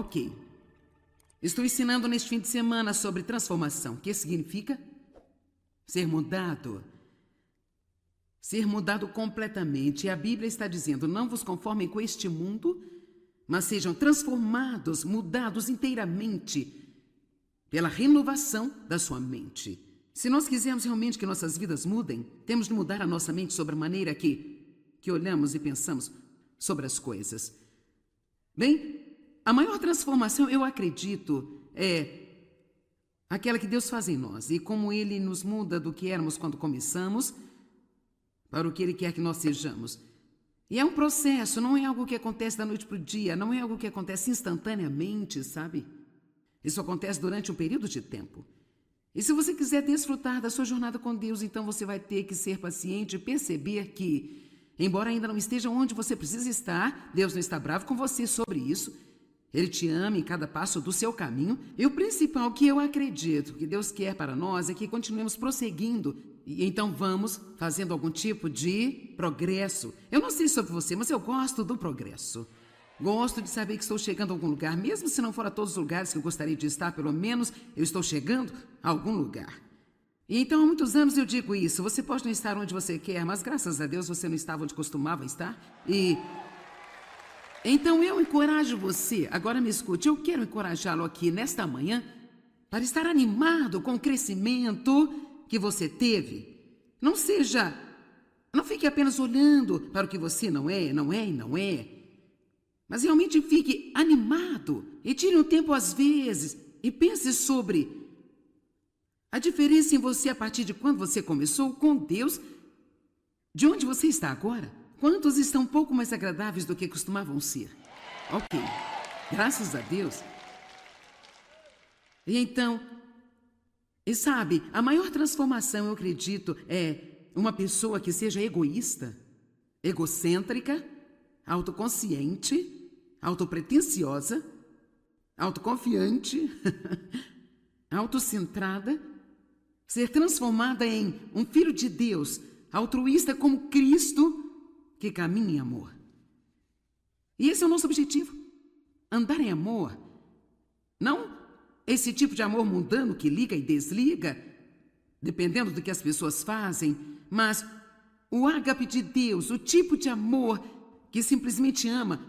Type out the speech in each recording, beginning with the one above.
Ok. Estou ensinando neste fim de semana sobre transformação. O que significa? Ser mudado. Ser mudado completamente. E a Bíblia está dizendo, não vos conformem com este mundo, mas sejam transformados, mudados inteiramente pela renovação da sua mente. Se nós quisermos realmente que nossas vidas mudem, temos de mudar a nossa mente sobre a maneira que olhamos e pensamos sobre as coisas. Bem, a maior transformação, eu acredito, é aquela que Deus faz em nós. E como Ele nos muda do que éramos quando começamos para o que Ele quer que nós sejamos. E é um processo, não é algo que acontece da noite para o dia, não é algo que acontece instantaneamente, sabe? Isso acontece durante um período de tempo. E se você quiser desfrutar da sua jornada com Deus, então você vai ter que ser paciente e perceber que, embora ainda não esteja onde você precisa estar, Deus não está bravo com você sobre isso. Ele te ama em cada passo do seu caminho. E o principal que eu acredito que Deus quer para nós é que continuemos prosseguindo. E então vamos fazendo algum tipo de progresso. Eu não sei sobre você, mas eu gosto do progresso. Gosto de saber que estou chegando a algum lugar, mesmo se não for a todos os lugares que eu gostaria de estar, pelo menos eu estou chegando a algum lugar. E então há muitos anos eu digo isso, você pode não estar onde você quer, mas graças a Deus você não estava onde costumava estar. E então eu encorajo você, agora me escute, eu quero encorajá-lo aqui nesta manhã para estar animado com o crescimento que você teve. Não fique apenas olhando para o que você não é, mas realmente fique animado e tire um tempo às vezes e pense sobre a diferença em você a partir de quando você começou com Deus, de onde você está agora. Quantos estão um pouco mais agradáveis do que costumavam ser? Ok, graças a Deus. E então, e sabe, a maior transformação, eu acredito, é uma pessoa que seja egoísta, egocêntrica, autoconsciente, autopretensiosa, autoconfiante, autocentrada, ser transformada em um filho de Deus, altruísta como Cristo, que caminha em amor. E esse é o nosso objetivo, andar em amor. Não esse tipo de amor mundano que liga e desliga, dependendo do que as pessoas fazem, mas o ágape de Deus, o tipo de amor que simplesmente ama,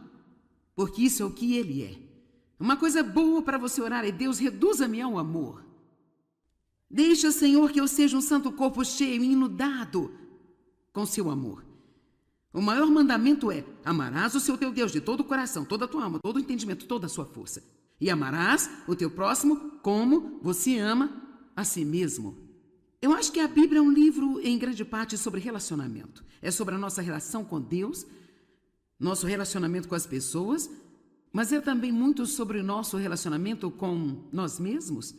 porque isso é o que Ele é. Uma coisa boa para você orar é: Deus, reduza-me ao amor. Deixa, Senhor, que eu seja um santo corpo cheio e inundado com seu amor. O maior mandamento é: amarás o seu teu Deus de todo o coração, toda a tua alma, todo o entendimento, toda a sua força. E amarás o teu próximo como você ama a si mesmo. Eu acho que a Bíblia é um livro, em grande parte, sobre relacionamento. É sobre a nossa relação com Deus, nosso relacionamento com as pessoas, mas é também muito sobre o nosso relacionamento com nós mesmos.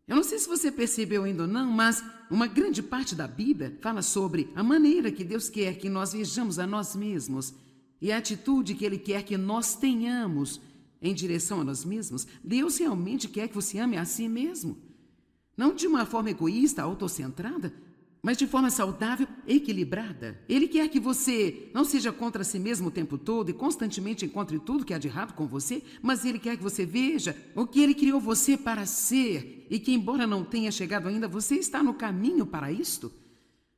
Eu não sei se você percebeu ainda ou não, mas uma grande parte da Bíblia fala sobre a maneira que Deus quer que nós vejamos a nós mesmos e a atitude que Ele quer que nós tenhamos em direção a nós mesmos. Deus realmente quer que você ame a si mesmo. Não de uma forma egoísta, autocentrada, mas de forma saudável, equilibrada. Ele quer que você não seja contra si mesmo o tempo todo e constantemente encontre tudo que há de errado com você, mas Ele quer que você veja o que Ele criou você para ser e que, embora não tenha chegado ainda, você está no caminho para isto.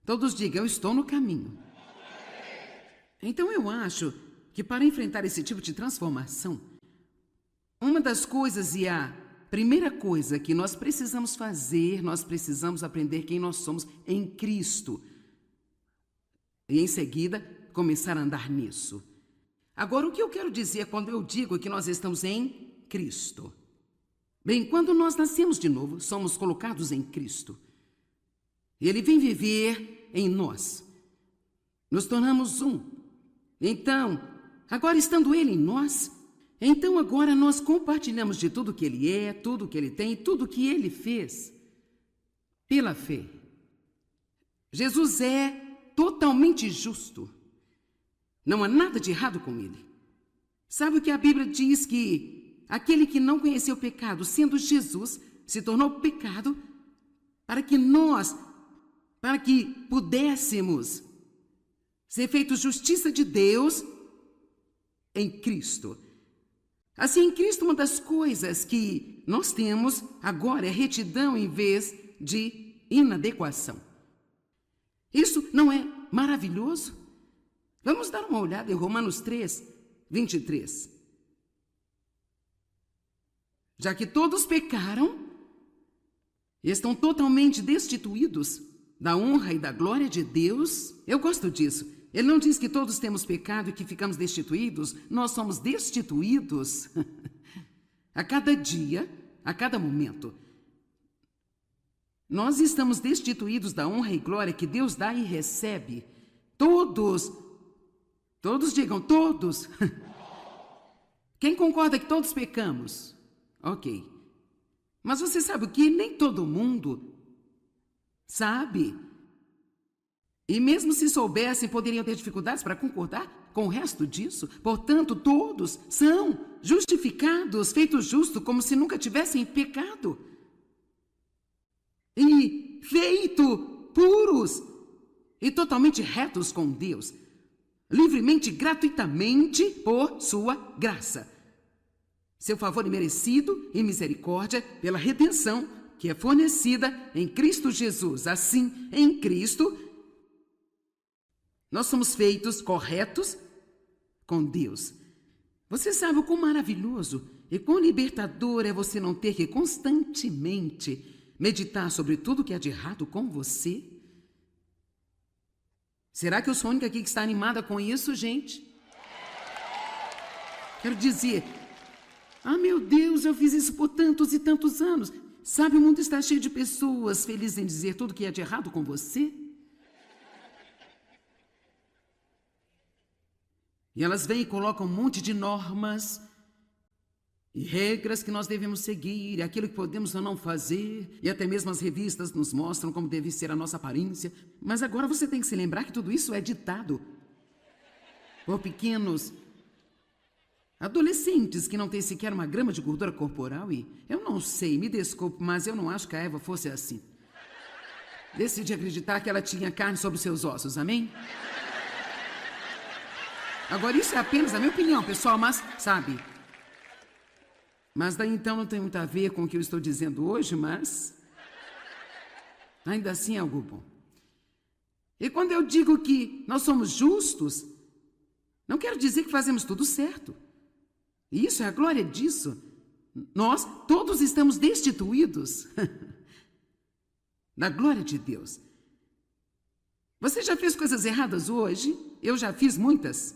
Todos digam: eu estou no caminho. Então eu acho que para enfrentar esse tipo de transformação, uma das coisas e a primeira coisa que nós precisamos fazer, nós precisamos aprender quem nós somos em Cristo. E em seguida, começar a andar nisso. Agora, o que eu quero dizer quando eu digo que nós estamos em Cristo? Bem, quando nós nascemos de novo, somos colocados em Cristo. E Ele vem viver em nós. Nos tornamos um. Então, agora estando Ele em nós, então agora nós compartilhamos de tudo que Ele é, tudo que Ele tem, tudo que Ele fez, pela fé. Jesus é totalmente justo. Não há nada de errado com Ele. Sabe o que a Bíblia diz? Que aquele que não conheceu o pecado, sendo Jesus, se tornou pecado para que pudéssemos ser feitos justiça de Deus em Cristo. Assim, em Cristo, uma das coisas que nós temos agora é retidão em vez de inadequação. Isso não é maravilhoso? Vamos dar uma olhada em Romanos 3, 23. Já que todos pecaram e estão totalmente destituídos da honra e da glória de Deus, eu gosto disso. Ele não diz que todos temos pecado e que ficamos destituídos, nós somos destituídos a cada dia, a cada momento. Nós estamos destituídos da honra e glória que Deus dá e recebe. Todos digam, todos. Quem concorda que todos pecamos? Ok. Mas você sabe o que? Nem todo mundo sabe. E mesmo se soubessem, poderiam ter dificuldades para concordar com o resto disso. Portanto, todos são justificados, feitos justos, como se nunca tivessem pecado. E feitos puros e totalmente retos com Deus. Livremente, gratuitamente, por sua graça. Seu favor imerecido e misericórdia pela redenção que é fornecida em Cristo Jesus. Assim, em Cristo, nós somos feitos corretos com Deus. Você sabe o quão maravilhoso e quão libertador é você não ter que constantemente meditar sobre tudo que há de errado com você? Será que eu sou a única aqui que está animada com isso, gente? Quero dizer, meu Deus, eu fiz isso por tantos e tantos anos. Sabe, o mundo está cheio de pessoas felizes em dizer tudo que há de errado com você. E elas vêm e colocam um monte de normas e regras que nós devemos seguir, aquilo que podemos ou não fazer, e até mesmo as revistas nos mostram como deve ser a nossa aparência. Mas agora você tem que se lembrar que tudo isso é ditado por pequenos adolescentes que não têm sequer uma grama de gordura corporal e eu não sei, me desculpe, mas eu não acho que a Eva fosse assim. Decidi acreditar que ela tinha carne sobre os seus ossos, amém? Agora, isso é apenas a minha opinião, pessoal, mas, sabe... Mas daí então não tem muito a ver com o que eu estou dizendo hoje, mas ainda assim é algo bom. E quando eu digo que nós somos justos, não quero dizer que fazemos tudo certo. E isso é a glória disso. Nós todos estamos destituídos da glória de Deus. Você já fez coisas erradas hoje? Eu já fiz muitas.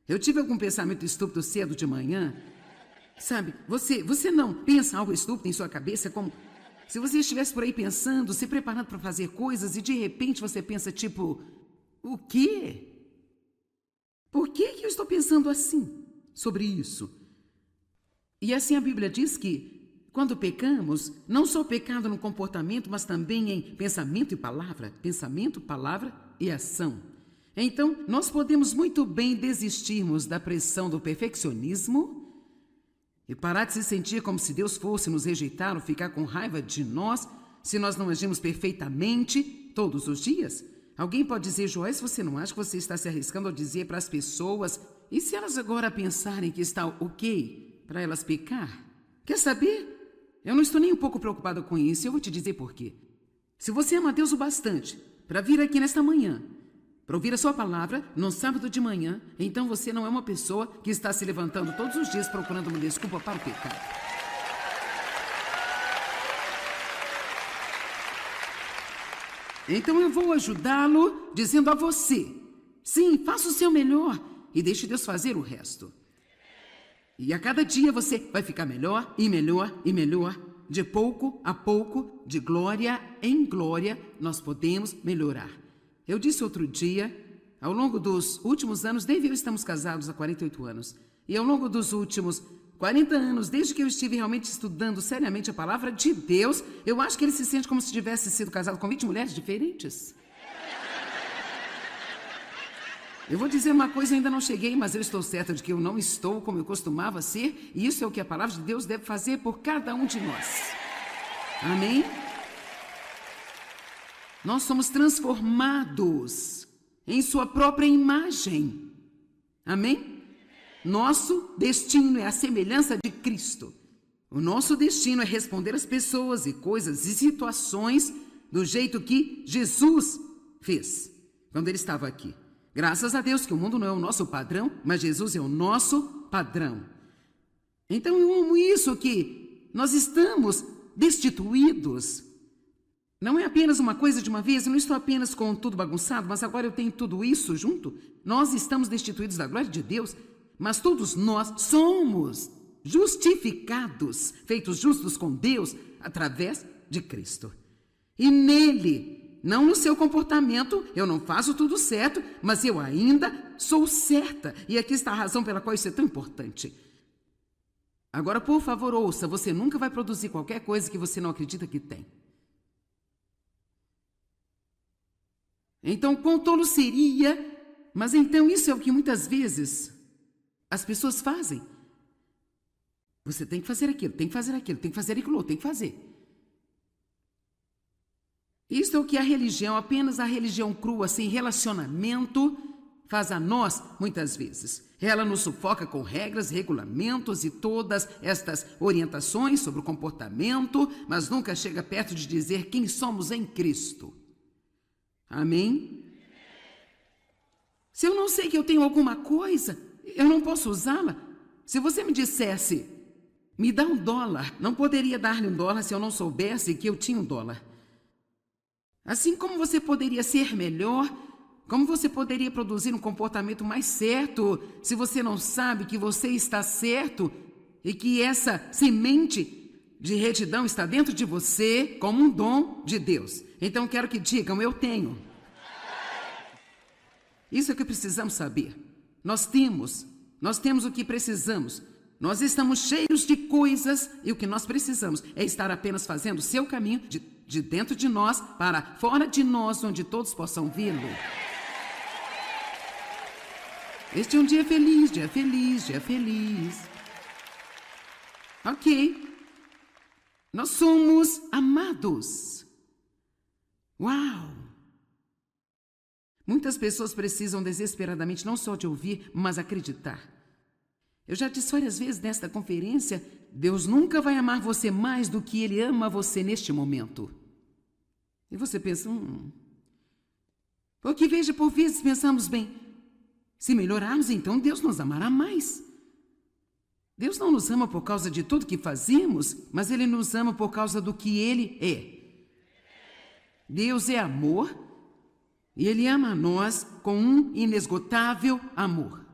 Eu tive algum pensamento estúpido cedo de manhã. Sabe, você não pensa algo estúpido em sua cabeça, como se você estivesse por aí pensando, se preparando para fazer coisas e de repente você pensa tipo, o quê? Por que eu estou pensando assim sobre isso? E assim a Bíblia diz que quando pecamos, não só pecado no comportamento, mas também em pensamento palavra e ação. Então, nós podemos muito bem desistirmos da pressão do perfeccionismo e parar de se sentir como se Deus fosse nos rejeitar ou ficar com raiva de nós se nós não agimos perfeitamente todos os dias. Alguém pode dizer, Joyce, você não acha que você está se arriscando a dizer para as pessoas, e se elas agora pensarem que está ok para elas pecar? Quer saber? Eu não estou nem um pouco preocupada com isso e eu vou te dizer por quê. Se você ama Deus o bastante para vir aqui nesta manhã, para ouvir a sua palavra no sábado de manhã, então você não é uma pessoa que está se levantando todos os dias procurando uma desculpa para o pecado. Então eu vou ajudá-lo dizendo a você, sim, faça o seu melhor e deixe Deus fazer o resto. E a cada dia você vai ficar melhor e melhor e melhor. De pouco a pouco, de glória em glória, nós podemos melhorar. Eu disse outro dia, ao longo dos últimos anos, Dave e eu estamos casados há 48 anos, e ao longo dos últimos 40 anos, desde que eu estive realmente estudando seriamente a palavra de Deus, eu acho que ele se sente como se tivesse sido casado com 20 mulheres diferentes. Eu vou dizer uma coisa, ainda não cheguei, mas eu estou certa de que eu não estou como eu costumava ser, e isso é o que a palavra de Deus deve fazer por cada um de nós. Amém? Nós somos transformados em sua própria imagem. Amém? Nosso destino é a semelhança de Cristo. O nosso destino é responder às pessoas e coisas e situações do jeito que Jesus fez quando ele estava aqui. Graças a Deus que o mundo não é o nosso padrão, mas Jesus é o nosso padrão. Então eu amo isso, que nós estamos destituídos. Não é apenas uma coisa de uma vez, eu não estou apenas com tudo bagunçado, mas agora eu tenho tudo isso junto. Nós estamos destituídos da glória de Deus, mas todos nós somos justificados, feitos justos com Deus, através de Cristo. E nele, não no seu comportamento, eu não faço tudo certo, mas eu ainda sou certa. E aqui está a razão pela qual isso é tão importante. Agora, por favor, ouça, você nunca vai produzir qualquer coisa que você não acredita que tem. Então, quão tolo seria, mas então isso é o que muitas vezes as pessoas fazem. Você tem que fazer aquilo, tem que fazer aquilo, tem que fazer aquilo, tem que fazer. Isso é o que a religião, apenas a religião crua, sem relacionamento, faz a nós muitas vezes. Ela nos sufoca com regras, regulamentos e todas estas orientações sobre o comportamento, mas nunca chega perto de dizer quem somos em Cristo. Amém? Se eu não sei que eu tenho alguma coisa, eu não posso usá-la. Se você me dissesse, me dá $1, não poderia dar-lhe $1 se eu não soubesse que eu tinha $1. Assim como você poderia ser melhor, como você poderia produzir um comportamento mais certo se você não sabe que você está certo e que essa semente de retidão está dentro de você como um dom de Deus. Então quero que digam, eu tenho. Isso é o que precisamos saber. Nós temos o que precisamos. Nós estamos cheios de coisas e o que nós precisamos é estar apenas fazendo o seu caminho de dentro de nós para fora de nós, onde todos possam vê-lo. Este é um dia feliz, dia feliz, dia feliz. Ok. Nós somos amados. Uau! Muitas pessoas precisam desesperadamente não só de ouvir, mas acreditar. Eu já disse várias vezes nesta conferência, Deus nunca vai amar você mais do que Ele ama você neste momento. E você pensa, Porque veja, por vezes pensamos bem, se melhorarmos, então Deus nos amará mais. Deus não nos ama por causa de tudo que fazemos, mas Ele nos ama por causa do que Ele é. Deus é amor e Ele ama a nós com um inesgotável amor.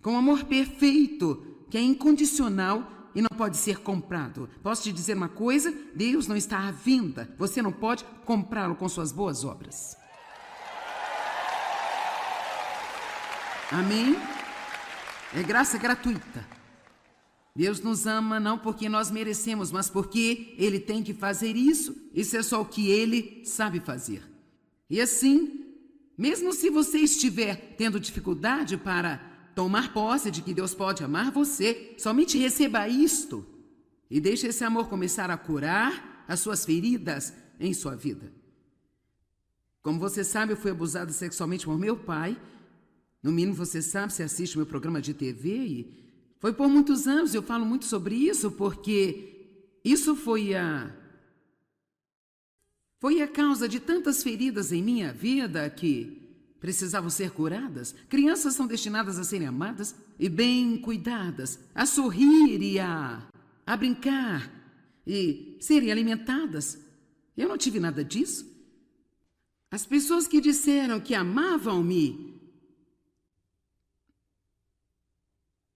Com um amor perfeito, que é incondicional e não pode ser comprado. Posso te dizer uma coisa? Deus não está à venda. Você não pode comprá-lo com suas boas obras. Amém? É graça gratuita. Deus nos ama não porque nós merecemos, mas porque Ele tem que fazer isso. Isso é só o que Ele sabe fazer. E assim, mesmo se você estiver tendo dificuldade para tomar posse de que Deus pode amar você, somente receba isto e deixe esse amor começar a curar as suas feridas em sua vida. Como você sabe, eu fui abusada sexualmente por meu pai. No mínimo você sabe, você assiste meu programa de TV e foi por muitos anos. Eu falo muito sobre isso porque isso foi a causa de tantas feridas em minha vida que precisavam ser curadas. Crianças são destinadas a serem amadas e bem cuidadas, a sorrir e a brincar e serem alimentadas. Eu não tive nada disso. As pessoas que disseram que amavam-me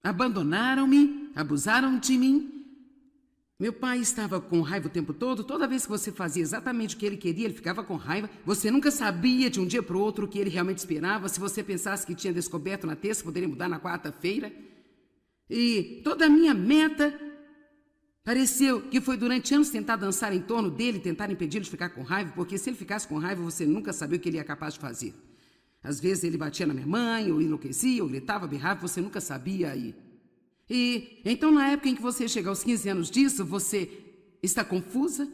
abandonaram-me, abusaram de mim. Meu pai estava com raiva o tempo todo. Toda vez que você fazia exatamente o que ele queria, ele ficava com raiva. Você nunca sabia de um dia para o outro o que ele realmente esperava. Se você pensasse que tinha descoberto na terça, poderia mudar na quarta-feira. E toda a minha meta pareceu que foi durante anos tentar dançar em torno dele, tentar impedi-lo de ficar com raiva, porque se ele ficasse com raiva, você nunca sabia o que ele ia capaz de fazer. Às vezes ele batia na minha mãe, ou enlouquecia, ou gritava, berrava, você nunca sabia aí. E então, na época em que você chega aos 15 anos disso, você está confusa,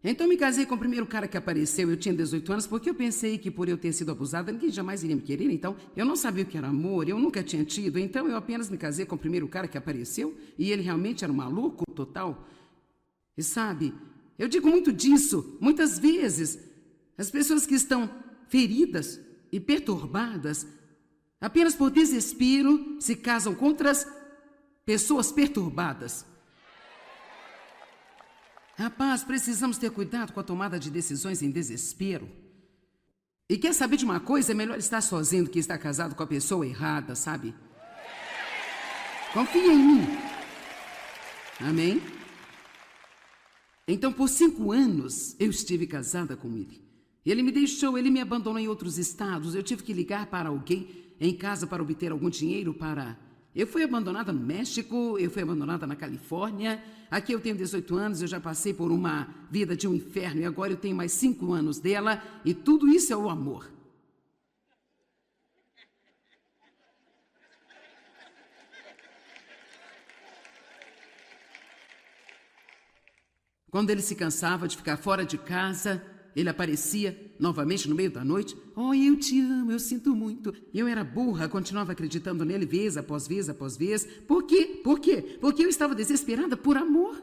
Então me casei com o primeiro cara que apareceu. Eu tinha 18 anos porque eu pensei que por eu ter sido abusada, ninguém jamais iria me querer. Então eu não sabia o que era amor, eu nunca tinha tido. Então eu apenas me casei com o primeiro cara que apareceu e ele realmente era um maluco total. E sabe, eu digo muito disso, muitas vezes. As pessoas que estão feridas e perturbadas, apenas por desespero, se casam com outras pessoas perturbadas. Rapaz, precisamos ter cuidado com a tomada de decisões em desespero. E quer saber de uma coisa? É melhor estar sozinho do que estar casado com a pessoa errada, sabe? Confia em mim. Amém? Então, por 5 anos, eu estive casada com ele. Ele me deixou, ele me abandonou em outros estados. Eu tive que ligar para alguém em casa para obter algum dinheiro para... Eu fui abandonada no México, eu fui abandonada na Califórnia. Aqui eu tenho 18 anos, eu já passei por uma vida de um inferno e agora eu tenho mais 5 anos dela e tudo isso é o amor. Quando ele se cansava de ficar fora de casa, ele aparecia novamente no meio da noite. Oh, eu te amo, eu sinto muito. Eu era burra, continuava acreditando nele vez após vez após vez. Por quê? Por quê? Porque eu estava desesperada por amor.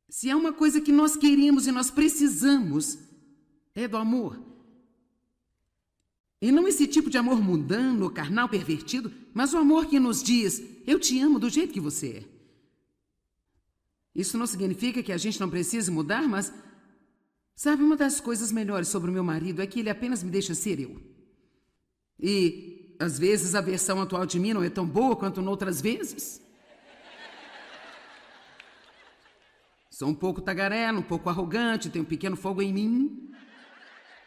Se há uma coisa que nós queremos e nós precisamos, é do amor. E não esse tipo de amor mundano, carnal, pervertido, mas o amor que nos diz, eu te amo do jeito que você é. Isso não significa que a gente não precise mudar, mas... Sabe, uma das coisas melhores sobre o meu marido é que ele apenas me deixa ser eu. E, às vezes, a versão atual de mim não é tão boa quanto noutras vezes. Sou um pouco tagarela, um pouco arrogante, tenho um pequeno fogo em mim.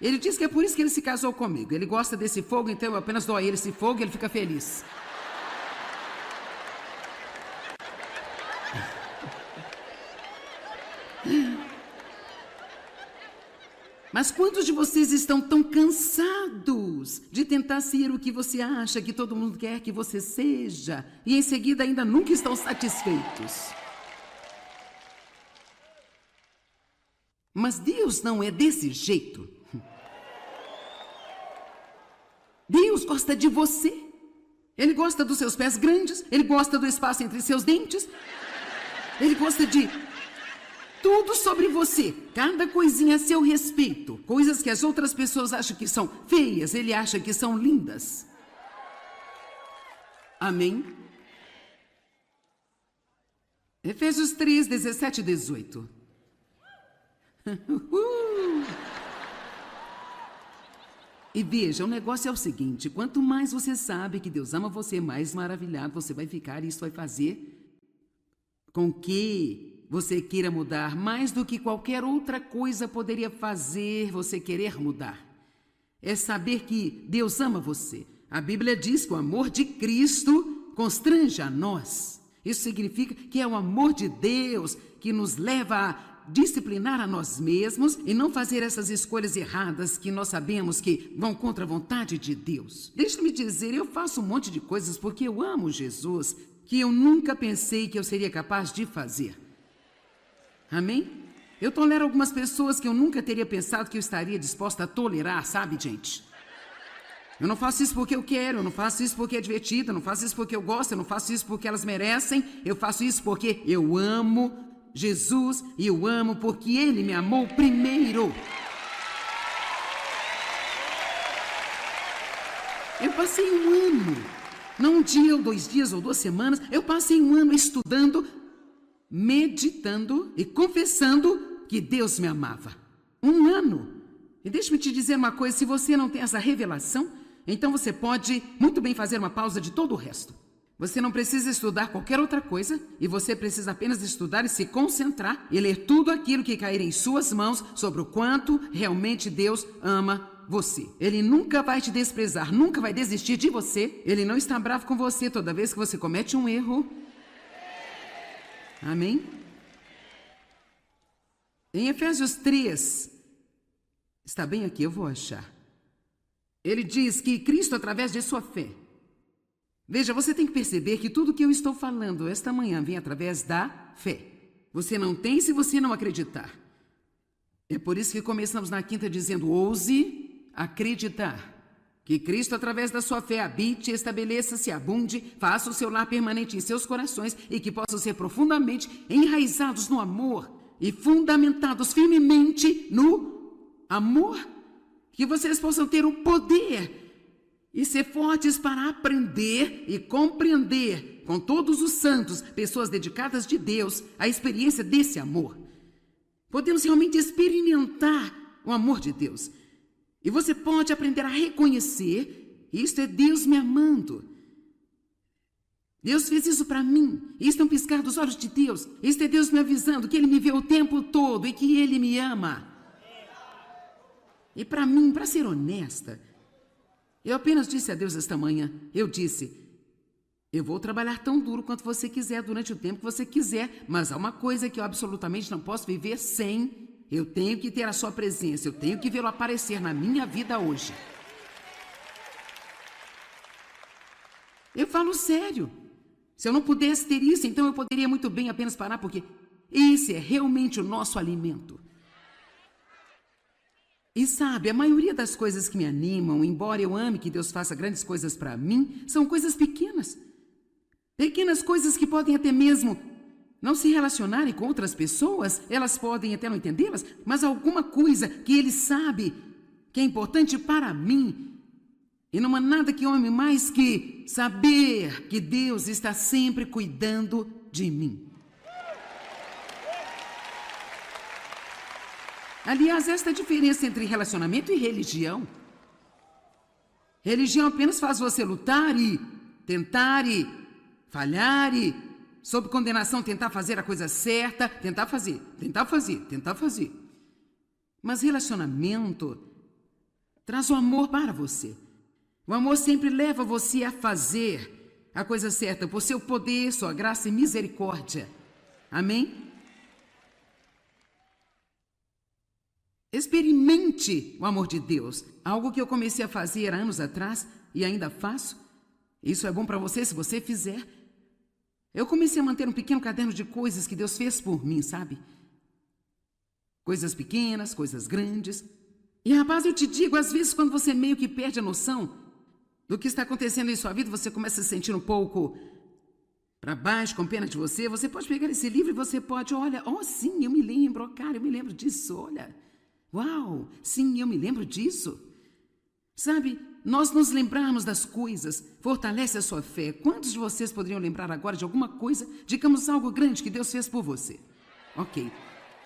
Ele diz que é por isso que ele se casou comigo. Ele gosta desse fogo, então eu apenas dou a ele esse fogo e ele fica feliz. Mas quantos de vocês estão tão cansados de tentar ser o que você acha que todo mundo quer que você seja e em seguida ainda nunca estão satisfeitos? Mas Deus não é desse jeito. Deus gosta de você. Ele gosta dos seus pés grandes, ele gosta do espaço entre seus dentes, ele gosta de... tudo sobre você, cada coisinha a seu respeito. Coisas que as outras pessoas acham que são feias, ele acha que são lindas. Amém? Efésios 3, 17 e 18. E veja, o negócio é o seguinte, quanto mais você sabe que Deus ama você, mais maravilhado você vai ficar, e isso vai fazer com que você queira mudar mais do que qualquer outra coisa poderia fazer você querer mudar. É saber que Deus ama você. A Bíblia diz que o amor de Cristo constrange a nós. Isso significa que é o amor de Deus que nos leva a disciplinar a nós mesmos e não fazer essas escolhas erradas que nós sabemos que vão contra a vontade de Deus. Deixe-me dizer, eu faço um monte de coisas porque eu amo Jesus, que eu nunca pensei que eu seria capaz de fazer. Amém? Eu tolero algumas pessoas que eu nunca teria pensado que eu estaria disposta a tolerar, sabe, gente? Eu não faço isso porque eu quero, eu não faço isso porque é divertido, eu não faço isso porque eu gosto, eu não faço isso porque elas merecem, eu faço isso porque eu amo Jesus e eu amo porque Ele me amou primeiro. Eu passei um ano, não um dia ou 2 dias ou 2 semanas, eu passei um ano estudando, meditando e confessando que Deus me amava. Um ano. E deixa-me te dizer uma coisa, se você não tem essa revelação, então você pode muito bem fazer uma pausa de todo o resto. Você não precisa estudar qualquer outra coisa e você precisa apenas estudar e se concentrar e ler tudo aquilo que cair em suas mãos sobre o quanto realmente Deus ama você. Ele nunca vai te desprezar, nunca vai desistir de você. Ele não está bravo com você toda vez que você comete um erro. Amém? Em Efésios 3, está bem aqui, eu vou achar. Ele diz que Cristo, através de sua fé. Veja, você tem que perceber que tudo que eu estou falando esta manhã vem através da fé. Você não tem se você não acreditar. É por isso que começamos na quinta dizendo: ouse acreditar. Que Cristo, através da sua fé, habite, estabeleça-se, abunde, faça o seu lar permanente em seus corações e que possam ser profundamente enraizados no amor e fundamentados firmemente no amor. Que vocês possam ter o poder e ser fortes para aprender e compreender com todos os santos, pessoas dedicadas de Deus, a experiência desse amor. Podemos realmente experimentar o amor de Deus. E você pode aprender a reconhecer: isto é Deus me amando. Deus fez isso para mim. Isto é um piscar dos olhos de Deus. Isto é Deus me avisando que Ele me vê o tempo todo e que Ele me ama. E para mim, para ser honesta, eu apenas disse a Deus esta manhã, eu disse: eu vou trabalhar tão duro quanto você quiser, durante o tempo que você quiser, mas há uma coisa que eu absolutamente não posso viver sem. Eu tenho que ter a sua presença, eu tenho que vê-lo aparecer na minha vida hoje. Eu falo sério. Se eu não pudesse ter isso, então eu poderia muito bem apenas parar, porque esse é realmente o nosso alimento. E sabe, a maioria das coisas que me animam, embora eu ame que Deus faça grandes coisas para mim, são coisas pequenas. Pequenas coisas que podem até mesmo não se relacionarem com outras pessoas, elas podem até não entendê-las, mas alguma coisa que Ele sabe que é importante para mim. E não há nada que eu ame mais que saber que Deus está sempre cuidando de mim. Aliás, esta é a diferença entre relacionamento e religião. Religião apenas faz você lutar e tentar e falhar e, sob condenação, tentar fazer a coisa certa, tentar fazer. Mas relacionamento traz o amor para você. O amor sempre leva você a fazer a coisa certa por seu poder, sua graça e misericórdia. Amém? Experimente o amor de Deus. Algo que eu comecei a fazer há anos atrás e ainda faço. Isso é bom para você se você fizer. Eu comecei a manter um pequeno caderno de coisas que Deus fez por mim, sabe? Coisas pequenas, coisas grandes. E rapaz, eu te digo, às vezes quando você meio que perde a noção do que está acontecendo em sua vida, você começa a se sentir um pouco para baixo, com pena de você. Você pode pegar esse livro e você pode, olha, sim, eu me lembro, cara, eu me lembro disso, olha. Uau, sim, eu me lembro disso. Sabe, nós nos lembrarmos das coisas fortalece a sua fé. Quantos de vocês poderiam lembrar agora de alguma coisa, digamos algo grande que Deus fez por você? Ok.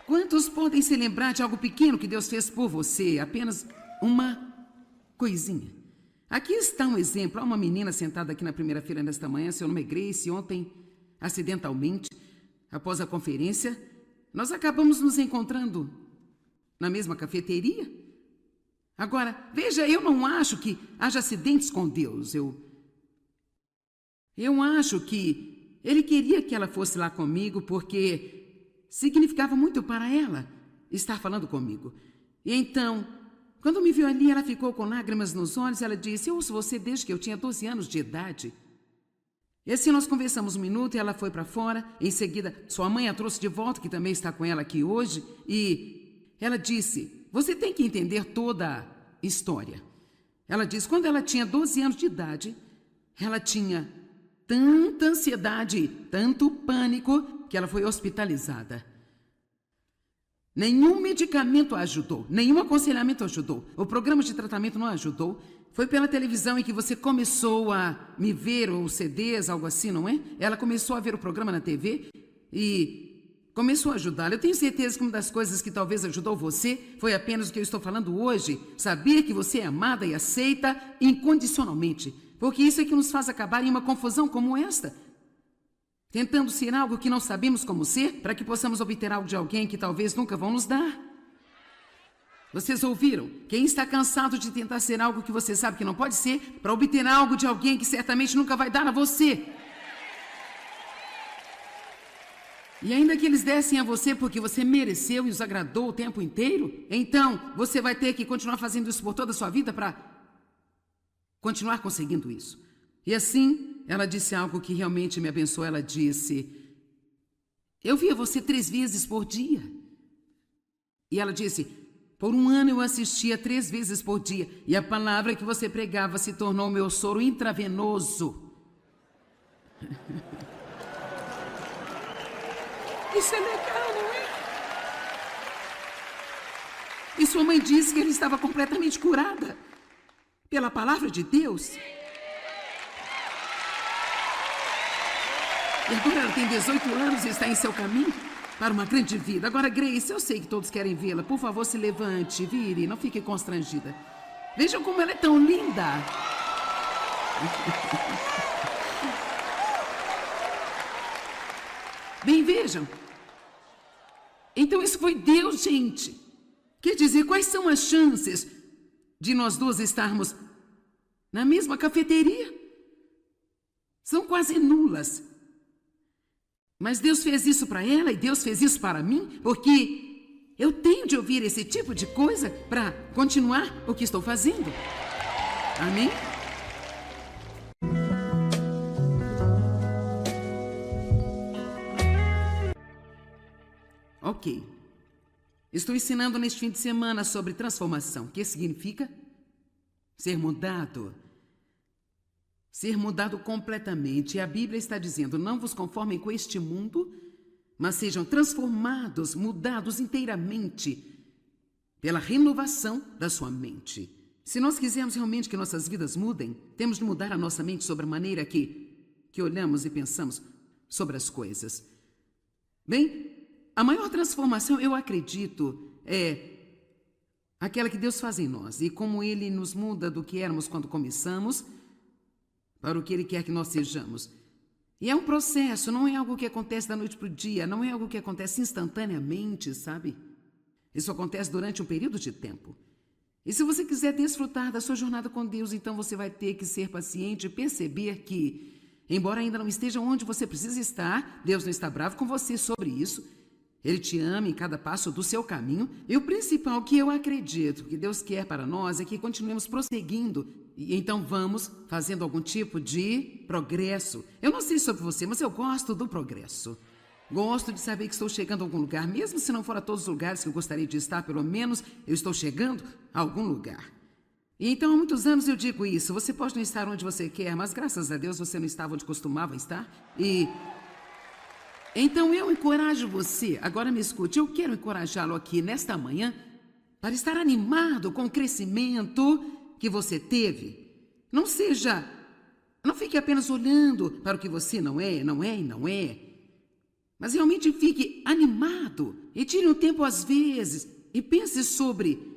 Quantos podem se lembrar de algo pequeno que Deus fez por você? Apenas uma coisinha. Aqui está um exemplo. Há uma menina sentada aqui na primeira fila nesta manhã, seu nome é Grace. Ontem, acidentalmente, após a conferência, nós acabamos nos encontrando na mesma cafeteria. Agora, veja, eu não acho que haja acidentes com Deus. Eu acho que Ele queria que ela fosse lá comigo porque significava muito para ela estar falando comigo. E então, quando me viu ali, ela ficou com lágrimas nos olhos. Ela disse: eu ouço você desde que eu tinha 12 anos de idade. E assim nós conversamos um minuto e ela foi para fora. Em seguida, sua mãe a trouxe de volta, que também está com ela aqui hoje. E ela disse: você tem que entender toda a história. Ela disse: quando ela tinha 12 anos de idade, ela tinha tanta ansiedade, tanto pânico, que ela foi hospitalizada. Nenhum medicamento a ajudou, nenhum aconselhamento ajudou. O programa de tratamento não ajudou. Foi pela televisão em que você começou a me ver, ou CDs, algo assim, não é? Ela começou a ver o programa na TV e começou a ajudá-la. Eu tenho certeza que uma das coisas que talvez ajudou você foi apenas o que eu estou falando hoje. Saber que você é amada e aceita incondicionalmente. Porque isso é que nos faz acabar em uma confusão como esta. Tentando ser algo que não sabemos como ser, para que possamos obter algo de alguém que talvez nunca vão nos dar. Vocês ouviram? Quem está cansado de tentar ser algo que você sabe que não pode ser, para obter algo de alguém que certamente nunca vai dar a você. E ainda que eles dessem a você porque você mereceu e os agradou o tempo inteiro, então você vai ter que continuar fazendo isso por toda a sua vida para continuar conseguindo isso. E assim, ela disse algo que realmente me abençoou. Ela disse: Eu via você 3 vezes por dia. E ela disse: por um ano eu assistia 3 vezes por dia. E a palavra que você pregava se tornou meu soro intravenoso. Isso é legal, não é? E sua mãe disse que ele estava completamente curada pela palavra de Deus. E agora ela tem 18 anos e está em seu caminho para uma grande vida. Agora, Grace, eu sei que todos querem vê-la. Por favor, se levante, vire, não fique constrangida. Vejam como ela é tão linda. Bem, vejam. Então isso foi Deus, gente. Quer dizer, quais são as chances de nós duas estarmos na mesma cafeteria? São quase nulas. Mas Deus fez isso para ela e Deus fez isso para mim, porque eu tenho de ouvir esse tipo de coisa para continuar o que estou fazendo. Amém? Ok. Estou ensinando neste fim de semana sobre transformação. O que significa? Ser mudado. Ser mudado completamente. E a Bíblia está dizendo: não vos conformem com este mundo, mas sejam transformados, mudados inteiramente pela renovação da sua mente. Se nós quisermos realmente que nossas vidas mudem, temos de mudar a nossa mente sobre a maneira que olhamos e pensamos sobre as coisas. Bem, a maior transformação, eu acredito, é aquela que Deus faz em nós. E como Ele nos muda do que éramos quando começamos para o que Ele quer que nós sejamos. E é um processo, não é algo que acontece da noite para o dia, não é algo que acontece instantaneamente, sabe? Isso acontece durante um período de tempo. E se você quiser desfrutar da sua jornada com Deus, então você vai ter que ser paciente e perceber que, embora ainda não esteja onde você precisa estar, Deus não está bravo com você sobre isso. Ele te ama em cada passo do seu caminho. E o principal que eu acredito que Deus quer para nós é que continuemos prosseguindo. E então vamos fazendo algum tipo de progresso. Eu não sei sobre você, mas eu gosto do progresso. Gosto de saber que estou chegando a algum lugar. Mesmo se não for a todos os lugares que eu gostaria de estar, pelo menos eu estou chegando a algum lugar. E então há muitos anos eu digo isso. Você pode não estar onde você quer, mas graças a Deus você não estava onde costumava estar. Então eu encorajo você, agora me escute, eu quero encorajá-lo aqui nesta manhã para estar animado com o crescimento que você teve. Não fique apenas olhando para o que você não é, mas realmente fique animado e tire um tempo às vezes e pense sobre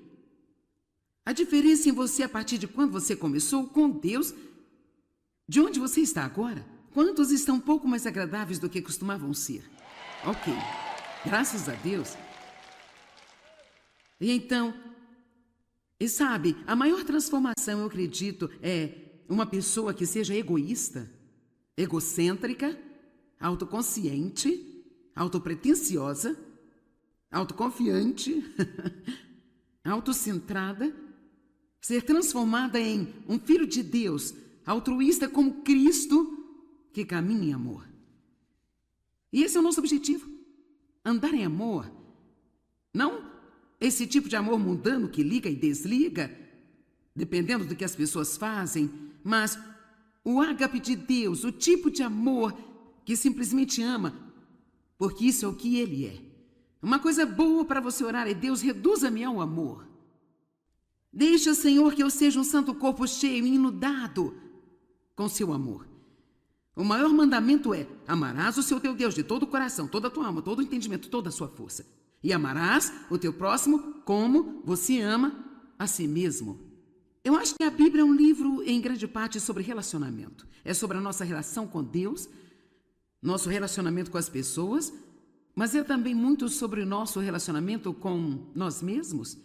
a diferença em você a partir de quando você começou com Deus, de onde você está agora. Quantos estão um pouco mais agradáveis do que costumavam ser? Ok, graças a Deus. E então, e sabe, a maior transformação, eu acredito, é uma pessoa que seja egoísta, egocêntrica, autoconsciente, autopretensiosa, autoconfiante, autocentrada, ser transformada em um filho de Deus, altruísta como Cristo, que caminha em amor. E esse é o nosso objetivo. Andar em amor. Não esse tipo de amor mundano que liga e desliga, dependendo do que as pessoas fazem, mas o ágape de Deus, o tipo de amor que simplesmente ama, porque isso é o que Ele é. Uma coisa boa para você orar é: Deus, reduza-me ao amor. Deixa, Senhor, que eu seja um santo corpo cheio e inundado com seu amor. O maior mandamento é: amarás o seu teu Deus de todo o coração, toda a tua alma, todo o entendimento, toda a sua força. E amarás o teu próximo como você ama a si mesmo. Eu acho que a Bíblia é um livro, em grande parte, sobre relacionamento. É sobre a nossa relação com Deus, nosso relacionamento com as pessoas, mas é também muito sobre o nosso relacionamento com nós mesmos.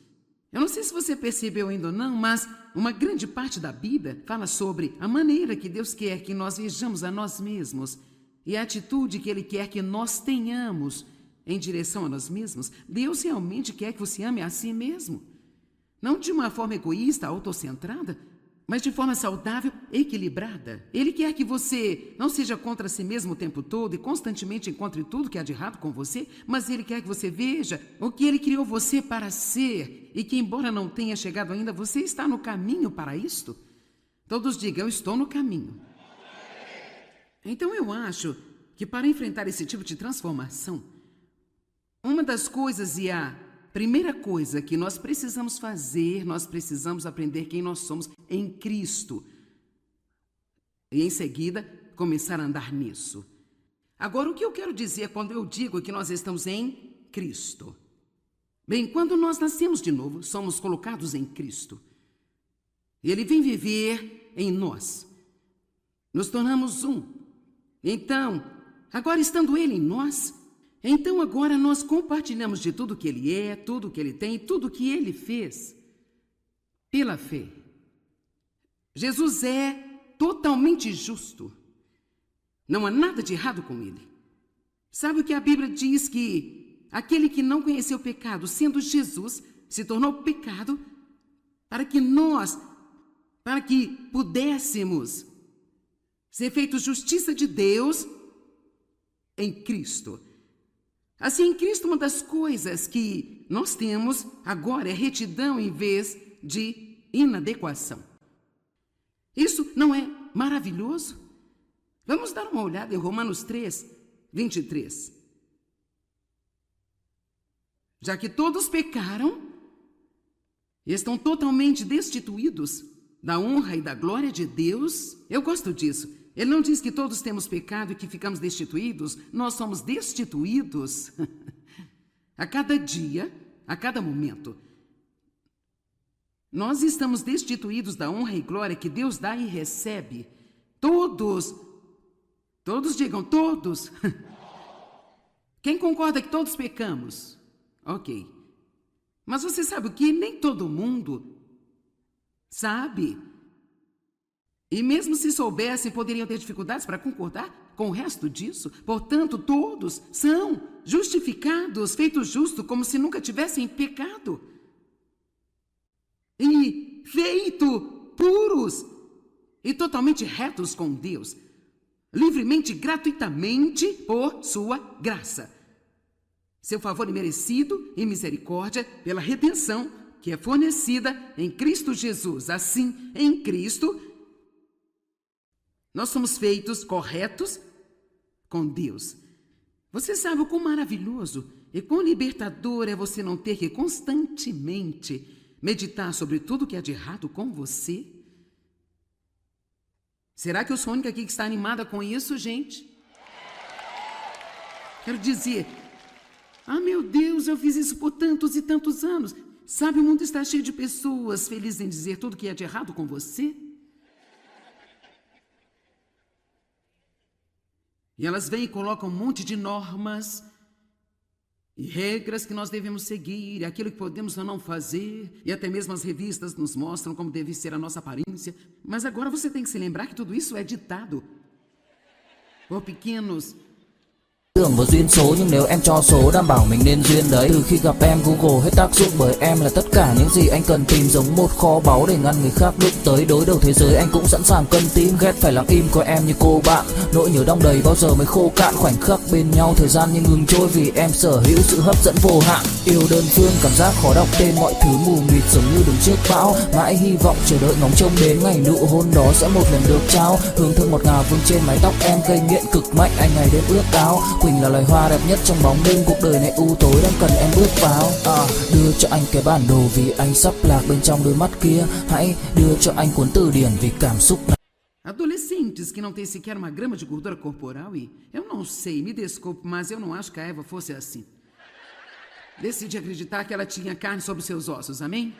Eu não sei se você percebeu ainda ou não, mas uma grande parte da Bíblia fala sobre a maneira que Deus quer que nós vejamos a nós mesmos e a atitude que Ele quer que nós tenhamos em direção a nós mesmos. Deus realmente quer que você ame a si mesmo. Não de uma forma egoísta, autocentrada, mas de forma saudável, equilibrada. Ele quer que você não seja contra si mesmo o tempo todo e constantemente encontre tudo que há de errado com você, mas Ele quer que você veja o que Ele criou você para ser e que, embora não tenha chegado ainda, você está no caminho para isto. Todos digam, eu estou no caminho. Então eu acho que para enfrentar esse tipo de transformação, uma das coisas e a primeira coisa que nós precisamos fazer, nós precisamos aprender quem nós somos em Cristo. E em seguida, começar a andar nisso. Agora, o que eu quero dizer quando eu digo que nós estamos em Cristo? Bem, quando nós nascemos de novo, somos colocados em Cristo. Ele vem viver em nós. Nos tornamos um. Então, agora estando Ele em nós, então agora nós compartilhamos de tudo que Ele é, tudo que Ele tem, tudo que Ele fez, pela fé. Jesus é totalmente justo. Não há nada de errado com Ele. Sabe o que a Bíblia diz? Que aquele que não conheceu o pecado, sendo Jesus, se tornou pecado para que pudéssemos ser feitos justiça de Deus em Cristo. Assim, em Cristo, uma das coisas que nós temos agora é retidão em vez de inadequação. Isso não é maravilhoso? Vamos dar uma olhada em Romanos 3, 23. Já que todos pecaram e estão totalmente destituídos da honra e da glória de Deus, eu gosto disso. Ele não diz que todos temos pecado e que ficamos destituídos. Nós somos destituídos a cada dia, a cada momento. Nós estamos destituídos da honra e glória que Deus dá e recebe. Todos digam, todos. Quem concorda que todos pecamos? Ok. Mas você sabe o que? Nem todo mundo sabe. E mesmo se soubessem, poderiam ter dificuldades para concordar com o resto disso. Portanto, todos são justificados, feitos justos, como se nunca tivessem pecado. E feitos puros e totalmente retos com Deus. Livremente, gratuitamente, por sua graça. Seu favor imerecido e misericórdia pela redenção que é fornecida em Cristo Jesus. Assim, em Cristo, nós somos feitos corretos com Deus. Você sabe o quão maravilhoso e quão libertador é você não ter que constantemente meditar sobre tudo que há de errado com você? Será que eu sou a única aqui que está animada com isso, gente? Quero dizer, meu Deus, eu fiz isso por tantos e tantos anos. Sabe, o mundo está cheio de pessoas felizes em dizer tudo que há de errado com você. E elas vêm e colocam um monte de normas e regras que nós devemos seguir, e aquilo que podemos ou não fazer, e até mesmo as revistas nos mostram como deve ser a nossa aparência. Mas agora você tem que se lembrar que tudo isso é ditado por pequenos Tưởng vào duyên số nhưng nếu em cho số đảm bảo mình nên duyên đấy. Từ khi gặp em Google hết tác dụng bởi em là tất cả những gì anh cần tìm, giống một kho báu để ngăn người khác đụng tới. Đối đầu thế giới anh cũng sẵn sàng cân tím, ghét phải lặng im coi em như cô bạn. Nỗi nhớ đong đầy bao giờ mới khô cạn, khoảnh khắc bên nhau thời gian như ngừng trôi vì em sở hữu sự hấp dẫn vô hạn. Yêu đơn phương cảm giác khó đọc tên, mọi thứ mù mịt giống như đứng trước bão. Mãi hy vọng chờ đợi ngóng trông đến ngày nụ hôn đó sẽ một lần được trao. Hương thơm ngọt ngào vương trên mái tóc em, gây nghiện cực mạnh anh ngày đêm ước ao. Quỳnh là loài hoa đẹp nhất trong bóng đêm, cuộc đời này u tối đang cần em bước vào. Đưa cho anh cái bản đồ vì anh sắp lạc bên trong đôi mắt kia. Hãy đưa cho anh cuốn từ điển vì cảm xúc này. Adolescentes que não têm sequer uma grama de gordura corporal e, eu não sei, me desculpe, mas eu não acho que a Eva fosse assim. Decidi acreditar que ela tinha carne sobre seus ossos, amém?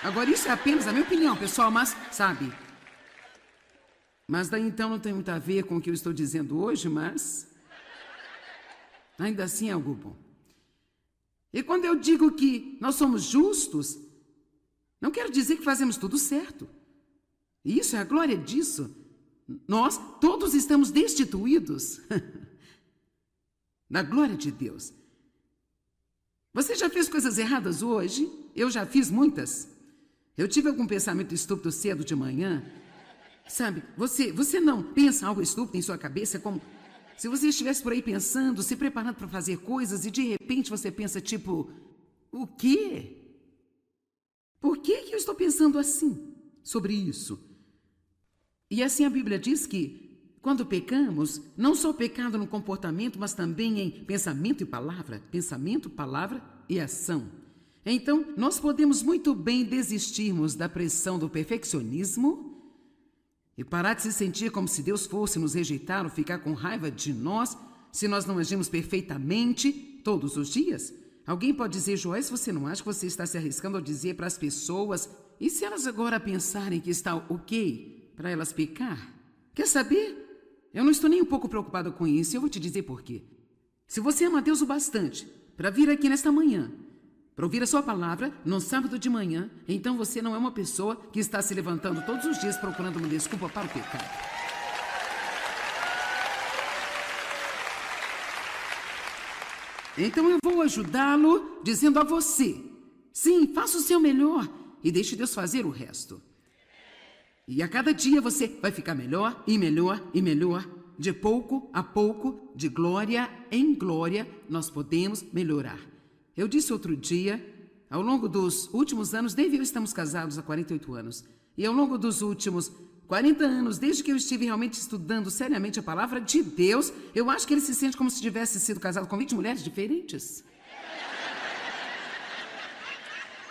Agora, isso é apenas a minha opinião, pessoal, mas, sabe... Mas daí então não tem muito a ver com o que eu estou dizendo hoje, mas ainda assim é algo bom. E quando eu digo que nós somos justos, não quero dizer que fazemos tudo certo. E isso é a glória disso. Nós todos estamos destituídos da glória de Deus. Você já fez coisas erradas hoje? Eu já fiz muitas. Eu tive algum pensamento estúpido cedo de manhã. Sabe, você não pensa algo estúpido em sua cabeça, como se você estivesse por aí pensando, se preparando para fazer coisas e de repente você pensa tipo, o quê? Por que eu estou pensando assim sobre isso? E assim a Bíblia diz que quando pecamos, não só pecado no comportamento, mas também em pensamento, palavra e ação. Então, nós podemos muito bem desistirmos da pressão do perfeccionismo e parar de se sentir como se Deus fosse nos rejeitar ou ficar com raiva de nós se nós não agimos perfeitamente todos os dias. Alguém pode dizer, Joyce, você não acha que você está se arriscando a dizer para as pessoas, e se elas agora pensarem que está ok para elas pecar? Quer saber? Eu não estou nem um pouco preocupada com isso e eu vou te dizer por quê. Se você ama Deus o bastante para vir aqui nesta manhã, para ouvir a sua palavra no sábado de manhã, então você não é uma pessoa que está se levantando todos os dias procurando uma desculpa para o pecado. Então eu vou ajudá-lo dizendo a você, sim, faça o seu melhor e deixe Deus fazer o resto. E a cada dia você vai ficar melhor e melhor e melhor. De pouco a pouco, de glória em glória, nós podemos melhorar. Eu disse outro dia, ao longo dos últimos anos, Dave e eu estamos casados há 48 anos, e ao longo dos últimos 40 anos, desde que eu estive realmente estudando seriamente a palavra de Deus, eu acho que ele se sente como se tivesse sido casado com 20 mulheres diferentes.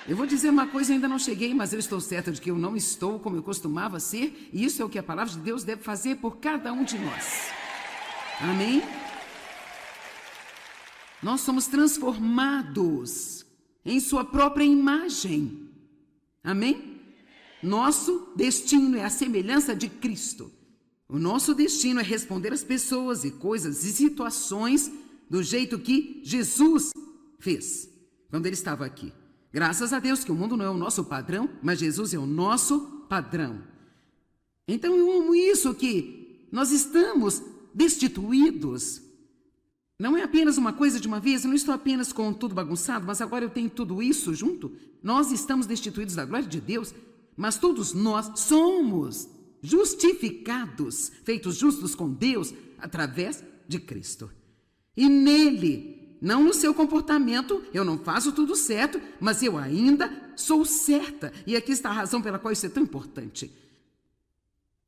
Eu vou dizer uma coisa, ainda não cheguei, mas eu estou certa de que eu não estou como eu costumava ser, e isso é o que a palavra de Deus deve fazer por cada um de nós. Amém? Nós somos transformados em sua própria imagem. Amém? Nosso destino é a semelhança de Cristo. O nosso destino é responder às pessoas e coisas e situações do jeito que Jesus fez quando ele estava aqui. Graças a Deus que o mundo não é o nosso padrão, mas Jesus é o nosso padrão. Então eu amo isso, que nós estamos destituídos. Não é apenas uma coisa de uma vez, eu não estou apenas com tudo bagunçado, mas agora eu tenho tudo isso junto. Nós estamos destituídos da glória de Deus, mas todos nós somos justificados, feitos justos com Deus, através de Cristo. E nele, não no seu comportamento, eu não faço tudo certo, mas eu ainda sou certa. E aqui está a razão pela qual isso é tão importante.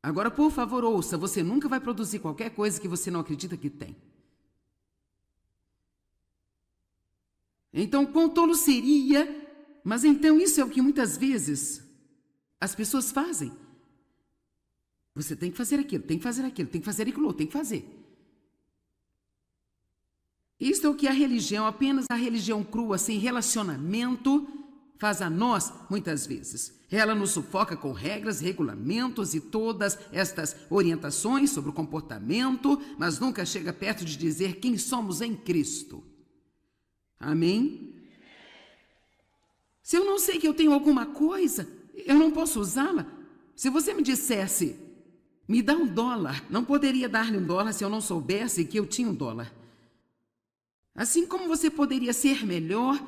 Agora, por favor, ouça, você nunca vai produzir qualquer coisa que você não acredita que tem. Então, quão tolo seria, mas então isso é o que muitas vezes as pessoas fazem. Você tem que fazer aquilo, tem que fazer aquilo, tem que fazer aquilo, tem que fazer. Isto é o que a religião, apenas a religião crua, sem relacionamento, faz a nós muitas vezes. Ela nos sufoca com regras, regulamentos e todas estas orientações sobre o comportamento, mas nunca chega perto de dizer quem somos em Cristo. Amém? Se eu não sei que eu tenho alguma coisa, eu não posso usá-la. Se você me dissesse, me dá $1, não poderia dar-lhe $1 se eu não soubesse que eu tinha $1. Assim como você poderia ser melhor,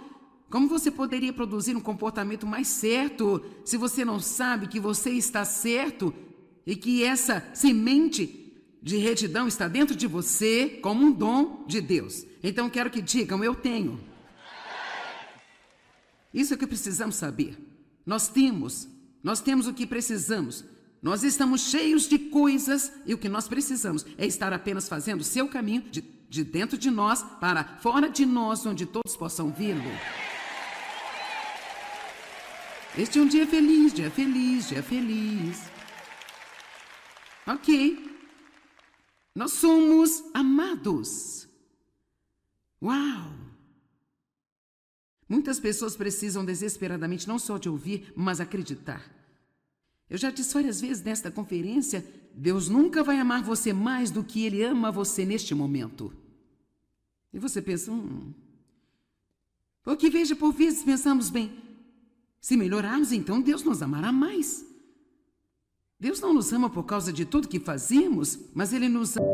como você poderia produzir um comportamento mais certo, se você não sabe que você está certo e que essa semente de retidão está dentro de você como um dom de Deus. Então quero que digam, eu tenho. Isso é o que precisamos saber. Nós temos o que precisamos. Nós estamos cheios de coisas e o que nós precisamos é estar apenas fazendo o seu caminho de dentro de nós para fora de nós, onde todos possam vê-lo. Este é um dia feliz, dia feliz, dia feliz. Ok. Nós somos amados. Uau! Muitas pessoas precisam desesperadamente não só de ouvir, mas acreditar. Eu já disse várias vezes nesta conferência, Deus nunca vai amar você mais do que Ele ama você neste momento. E você pensa, Porque veja, por vezes pensamos bem, se melhorarmos, então Deus nos amará mais. Deus não nos ama por causa de tudo que fazemos, mas Ele nos ama.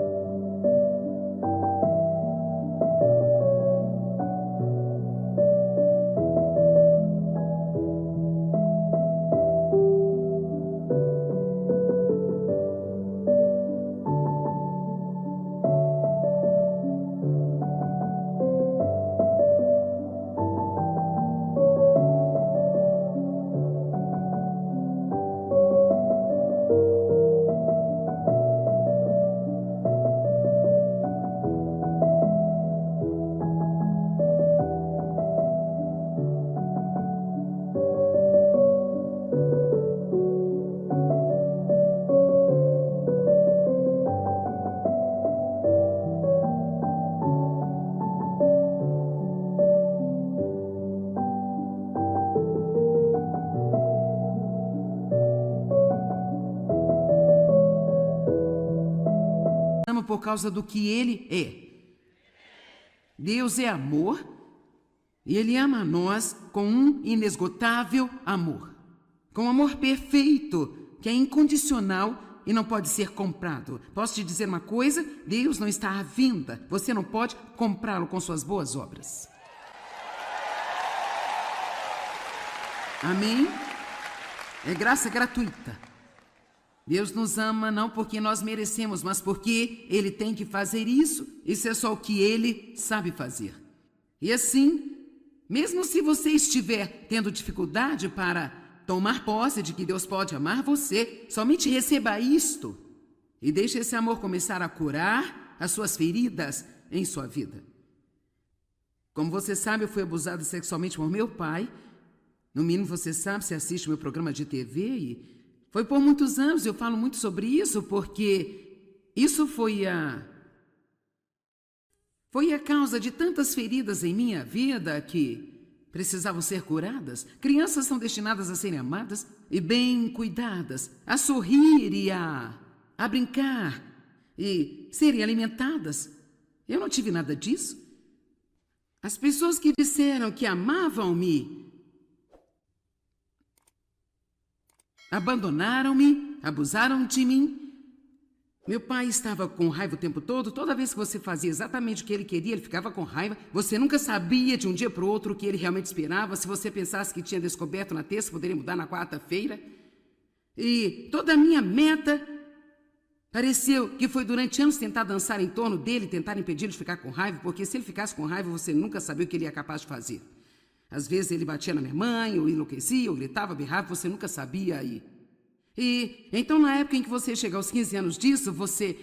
por causa do que Ele é. Deus é amor e Ele ama a nós com um inesgotável amor. Com um amor perfeito, que é incondicional e não pode ser comprado. Posso te dizer uma coisa? Deus não está à venda. Você não pode comprá-lo com suas boas obras. Amém? É graça gratuita. Deus nos ama não porque nós merecemos, mas porque Ele tem que fazer isso. Isso é só o que Ele sabe fazer. E assim, mesmo se você estiver tendo dificuldade para tomar posse de que Deus pode amar você, somente receba isto e deixe esse amor começar a curar as suas feridas em sua vida. Como você sabe, eu fui abusada sexualmente por meu pai. No mínimo você sabe, você assiste meu programa de TV e foi por muitos anos. Eu falo muito sobre isso porque isso foi a causa de tantas feridas em minha vida que precisavam ser curadas. Crianças são destinadas a serem amadas e bem cuidadas, a sorrir e a brincar e serem alimentadas. Eu não tive nada disso. As pessoas que disseram que amavam-me abandonaram-me, abusaram de mim. Meu pai estava com raiva o tempo todo. Toda vez que você fazia exatamente o que ele queria, ele ficava com raiva. Você nunca sabia de um dia para o outro o que ele realmente esperava. Se você pensasse que tinha descoberto na terça, poderia mudar na quarta-feira. E toda a minha meta pareceu que foi durante anos tentar dançar em torno dele, tentar impedi-lo de ficar com raiva, porque se ele ficasse com raiva, você nunca sabia o que ele ia capaz de fazer. Às vezes ele batia na minha mãe, ou enlouquecia, ou gritava, berrava, você nunca sabia aí. E então, na época em que você chega aos 15 anos disso, você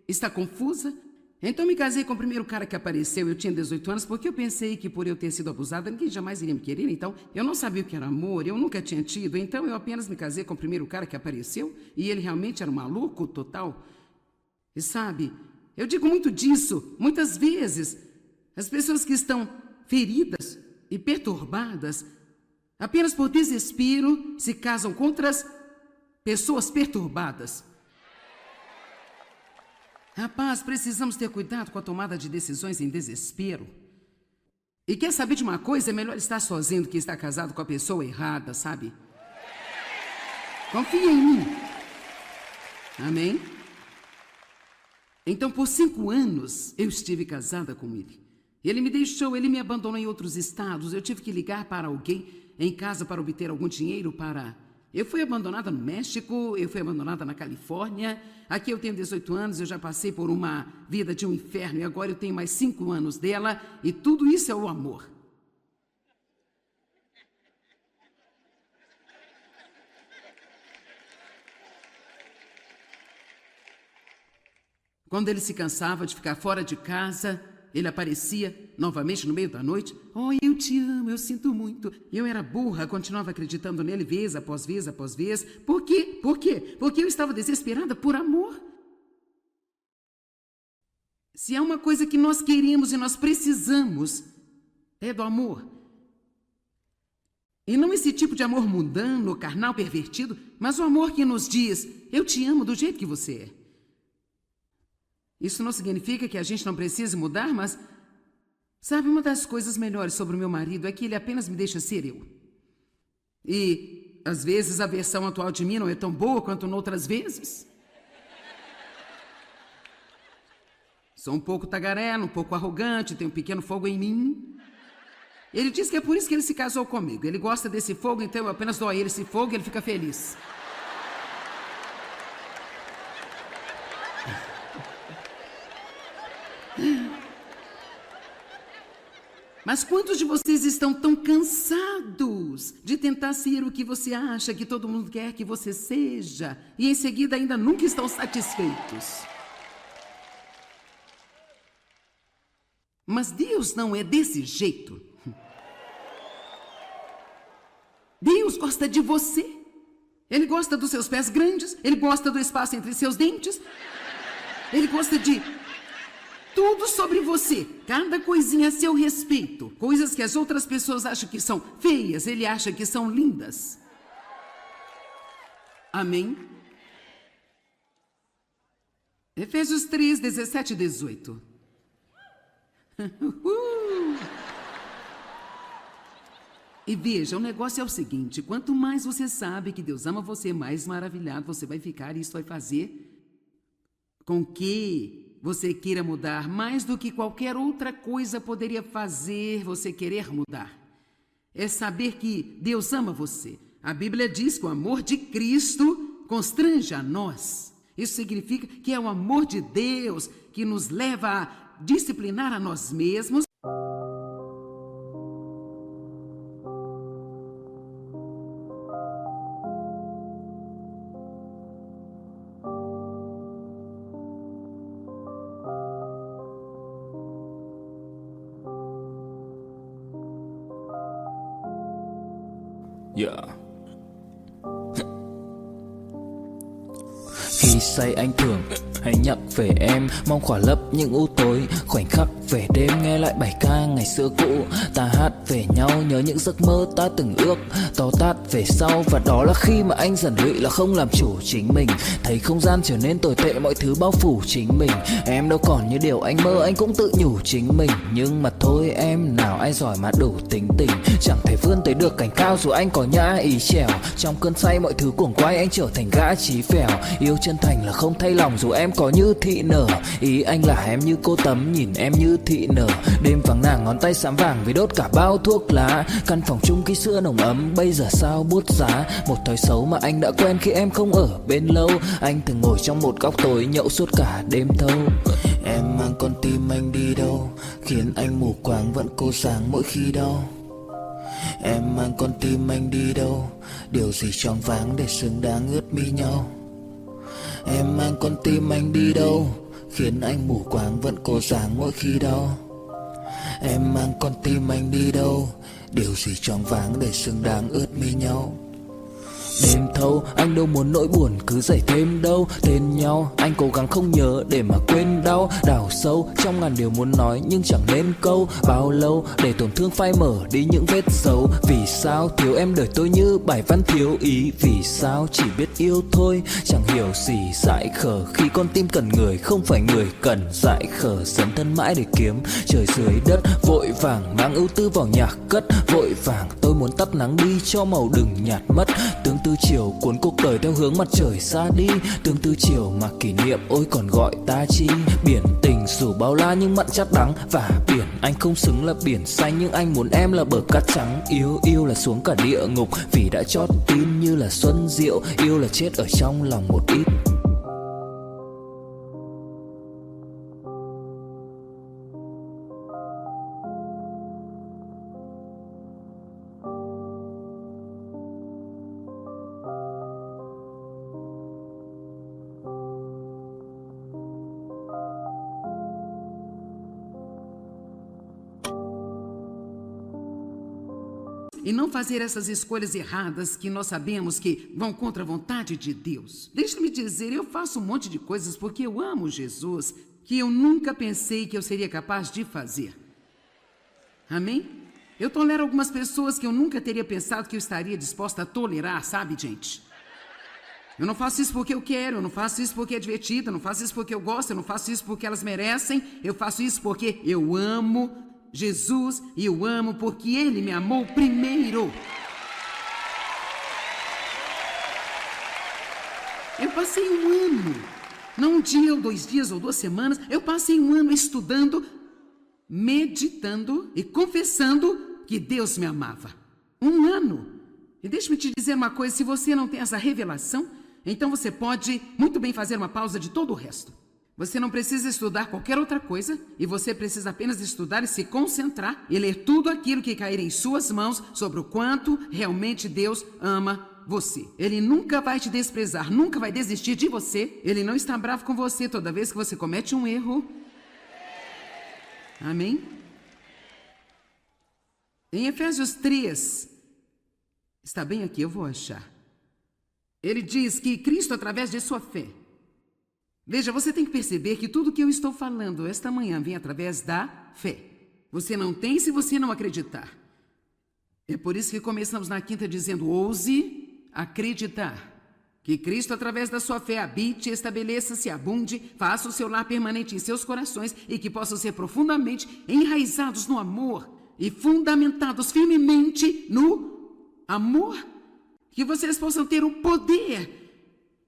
está confusa? Então me casei com o primeiro cara que apareceu. Eu tinha 18 anos, porque eu pensei que por eu ter sido abusada, ninguém jamais iria me querer. Então, eu não sabia o que era amor, eu nunca tinha tido. Então, eu apenas me casei com o primeiro cara que apareceu, e ele realmente era um maluco total. E sabe, eu digo muito disso, muitas vezes. As pessoas que estão feridas e perturbadas, apenas por desespero, se casam com outras pessoas perturbadas. Rapaz, precisamos ter cuidado com a tomada de decisões em desespero. E quer saber de uma coisa? É melhor estar sozinho do que estar casado com a pessoa errada, sabe? Confia em mim. Amém? Então, por 5 anos, eu estive casada com ele. Ele me deixou, ele me abandonou em outros estados. Eu tive que ligar para alguém em casa para obter algum dinheiro para... Eu fui abandonada no México, eu fui abandonada na Califórnia. Aqui eu tenho 18 anos, eu já passei por uma vida de um inferno e agora eu tenho mais 5 anos dela e tudo isso é o amor. Quando ele se cansava de ficar fora de casa, ele aparecia novamente no meio da noite. Oh, eu te amo, eu sinto muito. E eu era burra, continuava acreditando nele vez após vez após vez. Por quê? Por quê? Porque eu estava desesperada por amor. Se há uma coisa que nós queremos e nós precisamos, é do amor. E não esse tipo de amor mundano, carnal, pervertido, mas o amor que nos diz, eu te amo do jeito que você é. Isso não significa que a gente não precise mudar, mas... Sabe, uma das coisas melhores sobre o meu marido é que ele apenas me deixa ser eu. E, às vezes, a versão atual de mim não é tão boa quanto noutras vezes. Sou um pouco tagarela, um pouco arrogante, tenho um pequeno fogo em mim. Ele diz que é por isso que ele se casou comigo. Ele gosta desse fogo, então eu apenas dou a ele esse fogo e ele fica feliz. Mas quantos de vocês estão tão cansados de tentar ser o que você acha que todo mundo quer que você seja e em seguida ainda nunca estão satisfeitos? Mas Deus não é desse jeito. Deus gosta de você. Ele gosta dos seus pés grandes, ele gosta do espaço entre seus dentes, ele gosta de tudo sobre você, cada coisinha a seu respeito. Coisas que as outras pessoas acham que são feias, ele acha que são lindas. Amém? Efésios 3, 17 e 18. E veja, o negócio é o seguinte: quanto mais você sabe que Deus ama você, mais maravilhado você vai ficar, e isso vai fazer com que você queira mudar mais do que qualquer outra coisa poderia fazer você querer mudar. É saber que Deus ama você. A Bíblia diz que o amor de Cristo constrange a nós. Isso significa que é o amor de Deus que nos leva a disciplinar a nós mesmos. Yeah. Khi say anh thường hay nhắc về em, mong khỏa lấp những u tối. Khoảnh khắc về đêm nghe lại bài ca ngày xưa cũ, ta hát về nhau nhớ những giấc mơ ta từng ước. To tát về sau và đó là khi mà anh dần lụy là không làm chủ chính mình. Thấy không gian trở nên tồi tệ, mọi thứ bao phủ chính mình. Em đâu còn như điều anh mơ, anh cũng tự nhủ chính mình. Nhưng mà thôi em, nào ai giỏi mà đủ tính tình, chẳng thể vươn tới được cảnh cao dù anh có nhã ý trèo. Trong cơn say mọi thứ cuồng quay, anh trở thành gã chí phèo. Yêu chân thành là không thay lòng dù em có như thị nở. Ý anh là em như cô Tấm, nhìn em như thị nở. Đêm vắng nàng ngón tay xám vàng vì đốt cả bao thuốc lá. Căn phòng chung ký xưa nồng ấm bây giờ sao bút giá. Một thói xấu mà anh đã quen khi em không ở bên lâu. Anh thường ngồi trong một góc tối nhậu suốt cả đêm thâu. Em mang con tim anh đi đâu, khiến anh mù quáng vẫn cô sáng mỗi khi đau. Em mang con tim anh đi đâu, điều gì choáng váng để xứng đáng ướt mi nhau. Em mang con tim anh đi đâu, khiến anh mù quáng vẫn cô sáng mỗi khi đau. Em mang con tim anh đi đâu, điều gì choáng váng để xứng đáng ướt mi nhau. Đêm thâu anh đâu muốn nỗi buồn cứ dậy thêm đâu. Tên nhau anh cố gắng không nhớ để mà quên đau. Đào sâu trong ngàn điều muốn nói nhưng chẳng nên câu. Bao lâu để tổn thương phai mở đi những vết dấu. Vì sao thiếu em đời tôi như bài văn thiếu ý. Vì sao chỉ biết yêu thôi chẳng hiểu gì dại khờ. Khi con tim cần người không phải người cần dại khờ. Dấn thân mãi để kiếm trời dưới đất. Vội vàng mang ưu tư vào nhạc cất. Vội vàng tôi muốn tắt nắng đi cho màu đừng nhạt mất. Tương tư chiều cuốn cuộc đời theo hướng mặt trời xa đi. Tương tư chiều mà kỷ niệm ôi còn gọi ta chi. Biển tình dù bao la nhưng mặn chát đắng. Và biển anh không xứng là biển xanh, nhưng anh muốn em là bờ cát trắng. Yêu là xuống cả địa ngục vì đã chót tin như là xuân diệu. Yêu là chết ở trong lòng một ít. E não fazer essas escolhas erradas que nós sabemos que vão contra a vontade de Deus. Deixa-me dizer, eu faço um monte de coisas porque eu amo Jesus, que eu nunca pensei que eu seria capaz de fazer. Amém? Eu tolero algumas pessoas que eu nunca teria pensado que eu estaria disposta a tolerar, sabe, gente? Eu não faço isso porque eu quero, eu não faço isso porque é divertido, eu não faço isso porque eu gosto, eu não faço isso porque elas merecem, eu faço isso porque eu amo Jesus e eu amo porque Ele me amou primeiro. Eu passei um ano, não um dia ou 2 dias ou 2 semanas, eu passei um ano estudando, meditando e confessando que Deus me amava. Um ano. E deixa-me te dizer uma coisa, se você não tem essa revelação, então você pode muito bem fazer uma pausa de todo o resto. Você não precisa estudar qualquer outra coisa e você precisa apenas estudar e se concentrar e ler tudo aquilo que cair em suas mãos sobre o quanto realmente Deus ama você. Ele nunca vai te desprezar, nunca vai desistir de você. Ele não está bravo com você toda vez que você comete um erro. Amém? Em Efésios 3, está bem aqui, eu vou achar. Ele diz que Cristo, através de sua fé. Veja, você tem que perceber que tudo que eu estou falando esta manhã vem através da fé. Você não tem se você não acreditar. É por isso que começamos na quinta dizendo, ouse acreditar. Que Cristo, através da sua fé, habite, estabeleça-se, abunde, faça o seu lar permanente em seus corações e que possam ser profundamente enraizados no amor e fundamentados firmemente no amor. Que vocês possam ter o poder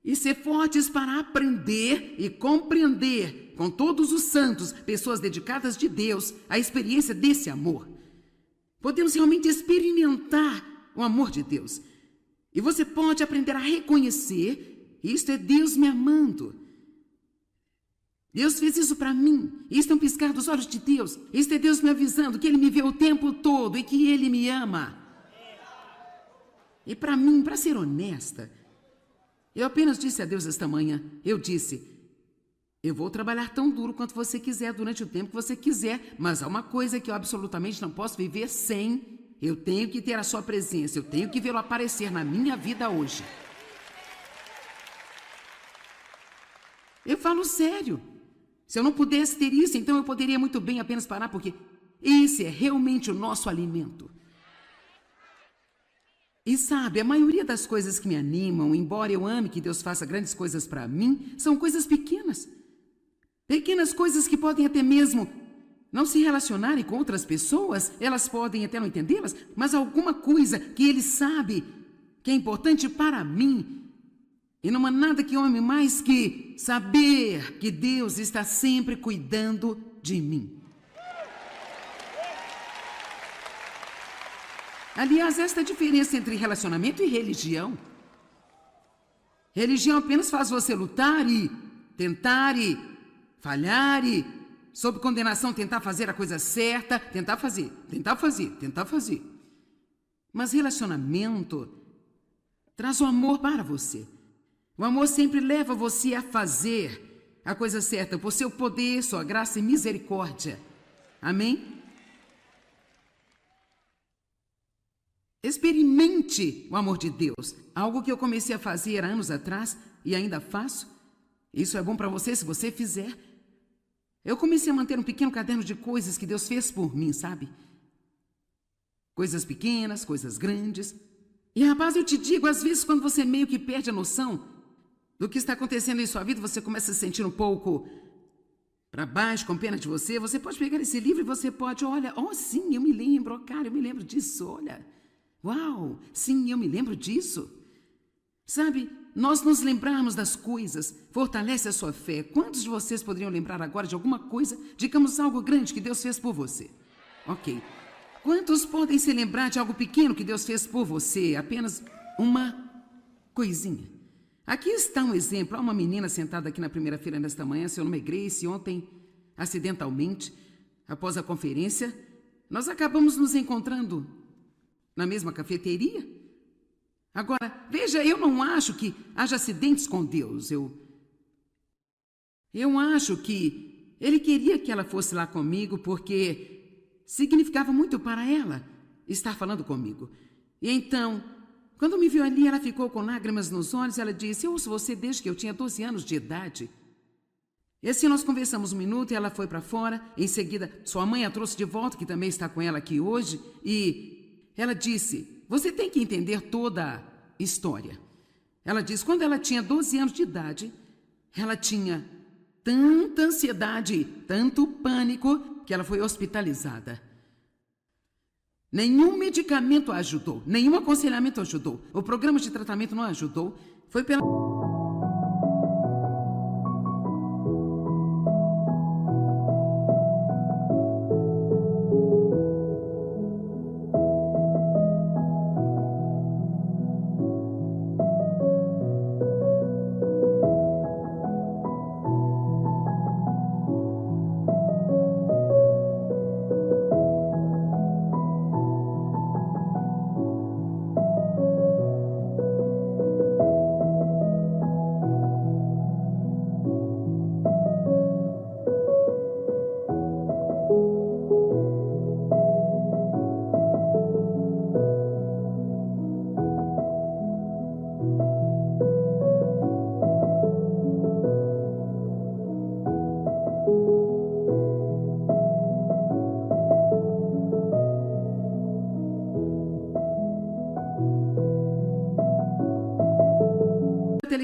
e ser fortes para aprender e compreender com todos os santos, pessoas dedicadas de Deus, a experiência desse amor. Podemos realmente experimentar o amor de Deus. E você pode aprender a reconhecer, isto é Deus me amando. Deus fez isso para mim. Isto é um piscar dos olhos de Deus. Isto é Deus me avisando que Ele me vê o tempo todo e que Ele me ama. E para mim, para ser honesta, eu apenas disse a Deus esta manhã, eu disse, eu vou trabalhar tão duro quanto você quiser, durante o tempo que você quiser, mas há uma coisa que eu absolutamente não posso viver sem. Eu tenho que ter a sua presença, eu tenho que vê-lo aparecer na minha vida hoje. Eu falo sério. Se eu não pudesse ter isso, então eu poderia muito bem apenas parar, porque esse é realmente o nosso alimento. E sabe, a maioria das coisas que me animam, embora eu ame que Deus faça grandes coisas para mim, são coisas pequenas. Pequenas coisas que podem até mesmo não se relacionarem com outras pessoas, elas podem até não entendê-las, mas alguma coisa que Ele sabe que é importante para mim. E não há nada que eu ame mais que saber que Deus está sempre cuidando de mim. Aliás, esta é a diferença entre relacionamento e religião. Religião apenas faz você lutar e tentar e falhar e, sob condenação, tentar fazer a coisa certa, tentar fazer. Mas relacionamento traz o amor para você. O amor sempre leva você a fazer a coisa certa por seu poder, sua graça e misericórdia. Amém? Experimente o amor de Deus. Algo que eu comecei a fazer há anos atrás e ainda faço. Isso é bom para você se você fizer. Eu comecei a manter um pequeno caderno de coisas que Deus fez por mim, sabe? Coisas pequenas, coisas grandes. E rapaz, eu te digo, às vezes quando você meio que perde a noção do que está acontecendo em sua vida, você começa a se sentir um pouco para baixo, com pena de você. Você pode pegar esse livro e você pode, olha, sim, eu me lembro, cara, eu me lembro disso, olha. Uau, sim, eu me lembro disso. Sabe, nós nos lembrarmos das coisas fortalece a sua fé. Quantos de vocês poderiam lembrar agora de alguma coisa, digamos algo grande que Deus fez por você? Ok. Quantos podem se lembrar de algo pequeno que Deus fez por você? Apenas uma coisinha. Aqui está um exemplo. Há uma menina sentada aqui na primeira fila nesta manhã, seu nome é Grace. Ontem, acidentalmente, após a conferência, nós acabamos nos encontrando na mesma cafeteria. Agora, veja, eu não acho que haja acidentes com Deus. Eu acho que Ele queria que ela fosse lá comigo porque significava muito para ela estar falando comigo. E então, quando me viu ali, ela ficou com lágrimas nos olhos. Ela disse, eu ouço você desde que eu tinha 12 anos de idade. E assim nós conversamos um minuto e ela foi para fora. Em seguida, sua mãe a trouxe de volta, que também está com ela aqui hoje, e ela disse, você tem que entender toda a história. Ela disse, quando ela tinha 12 anos de idade, ela tinha tanta ansiedade, tanto pânico, que ela foi hospitalizada. Nenhum medicamento a ajudou, nenhum aconselhamento ajudou. O programa de tratamento não ajudou. Foi pela...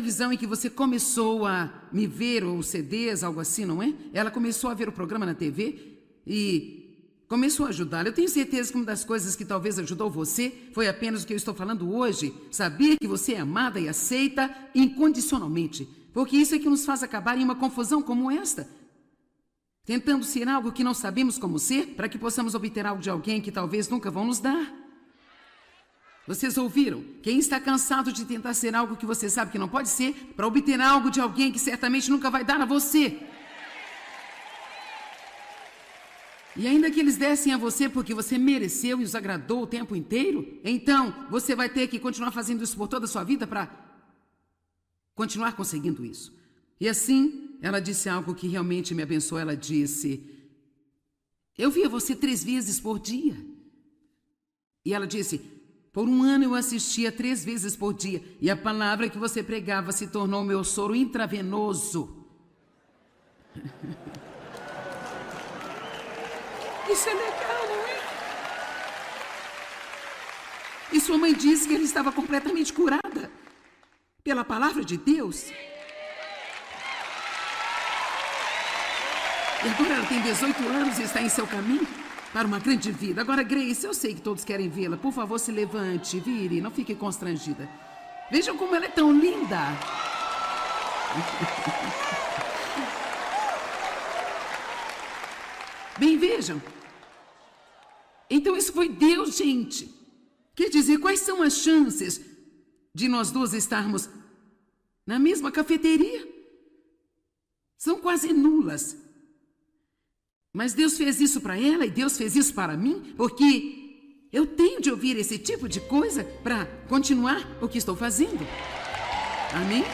visão em que você começou a me ver, ou CDs, algo assim, não é? Ela começou a ver o programa na TV e começou a ajudá-la. Eu tenho certeza que uma das coisas que talvez ajudou você foi apenas o que eu estou falando hoje. Saber que você é amada e aceita incondicionalmente. Porque isso é que nos faz acabar em uma confusão como esta. Tentando ser algo que não sabemos como ser, para que possamos obter algo de alguém que talvez nunca vão nos dar. Vocês ouviram? Quem está cansado de tentar ser algo que você sabe que não pode ser, para obter algo de alguém que certamente nunca vai dar a você. E ainda que eles dessem a você porque você mereceu e os agradou o tempo inteiro, então você vai ter que continuar fazendo isso por toda a sua vida para continuar conseguindo isso. E assim, ela disse algo que realmente me abençoou. Ela disse: eu via você 3 vezes por dia. E ela disse: por 1 ano eu assistia 3 vezes por dia. E a palavra que você pregava se tornou meu soro intravenoso. Isso é legal, não é? E sua mãe disse que ela estava completamente curada pela palavra de Deus. E agora ela tem 18 anos e está em seu caminho para uma grande vida. Agora, Grace, eu sei que todos querem vê-la. Por favor, se levante, vire, não fique constrangida. Vejam como ela é tão linda. Bem, vejam. Então isso foi Deus, gente. Quer dizer, quais são as chances de nós duas estarmos na mesma cafeteria? São quase nulas. Mas Deus fez isso para ela e Deus fez isso para mim, porque eu tenho de ouvir esse tipo de coisa para continuar o que estou fazendo. Amém?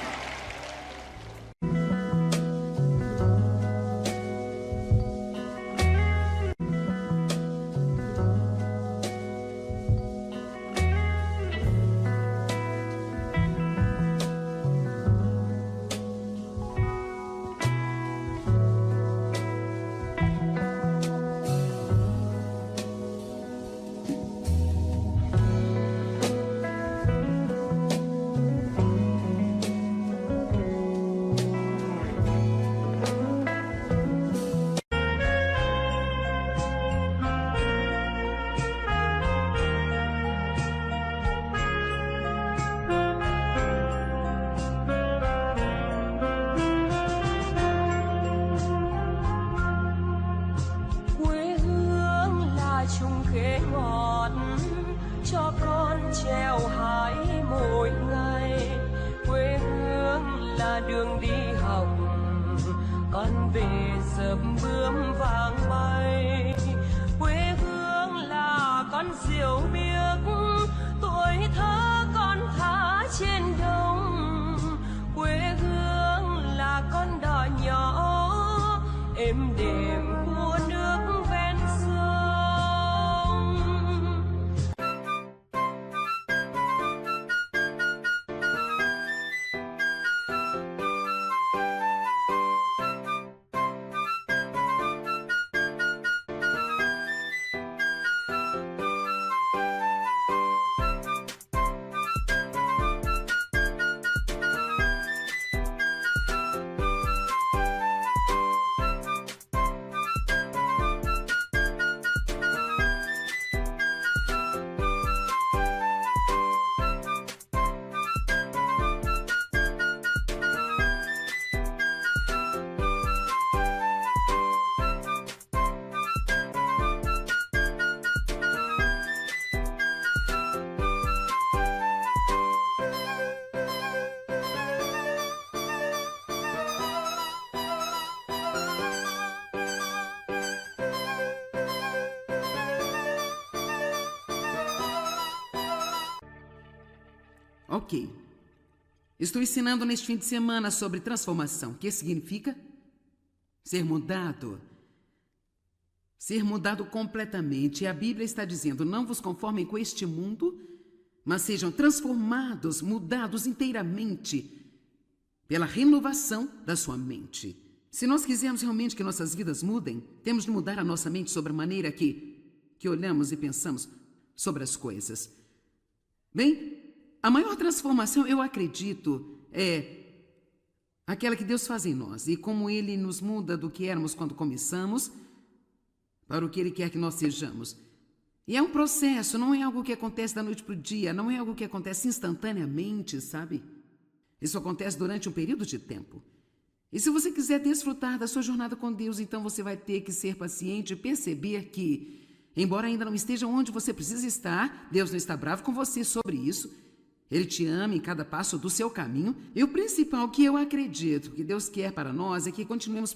Ok. Estou ensinando neste fim de semana sobre transformação. O que significa? Ser mudado. Ser mudado completamente. E a Bíblia está dizendo: não vos conformem com este mundo, mas sejam transformados, mudados inteiramente pela renovação da sua mente. Se nós quisermos realmente que nossas vidas mudem, temos de mudar a nossa mente sobre a maneira que olhamos e pensamos sobre as coisas. Bem, a maior transformação, eu acredito, é aquela que Deus faz em nós e como Ele nos muda do que éramos quando começamos para o que Ele quer que nós sejamos. E é um processo, não é algo que acontece da noite para o dia, não é algo que acontece instantaneamente, sabe? Isso acontece durante um período de tempo. E se você quiser desfrutar da sua jornada com Deus, então você vai ter que ser paciente e perceber que, embora ainda não esteja onde você precisa estar, Deus não está bravo com você sobre isso. Ele te ama em cada passo do seu caminho. E o principal que eu acredito que Deus quer para nós é que continuemos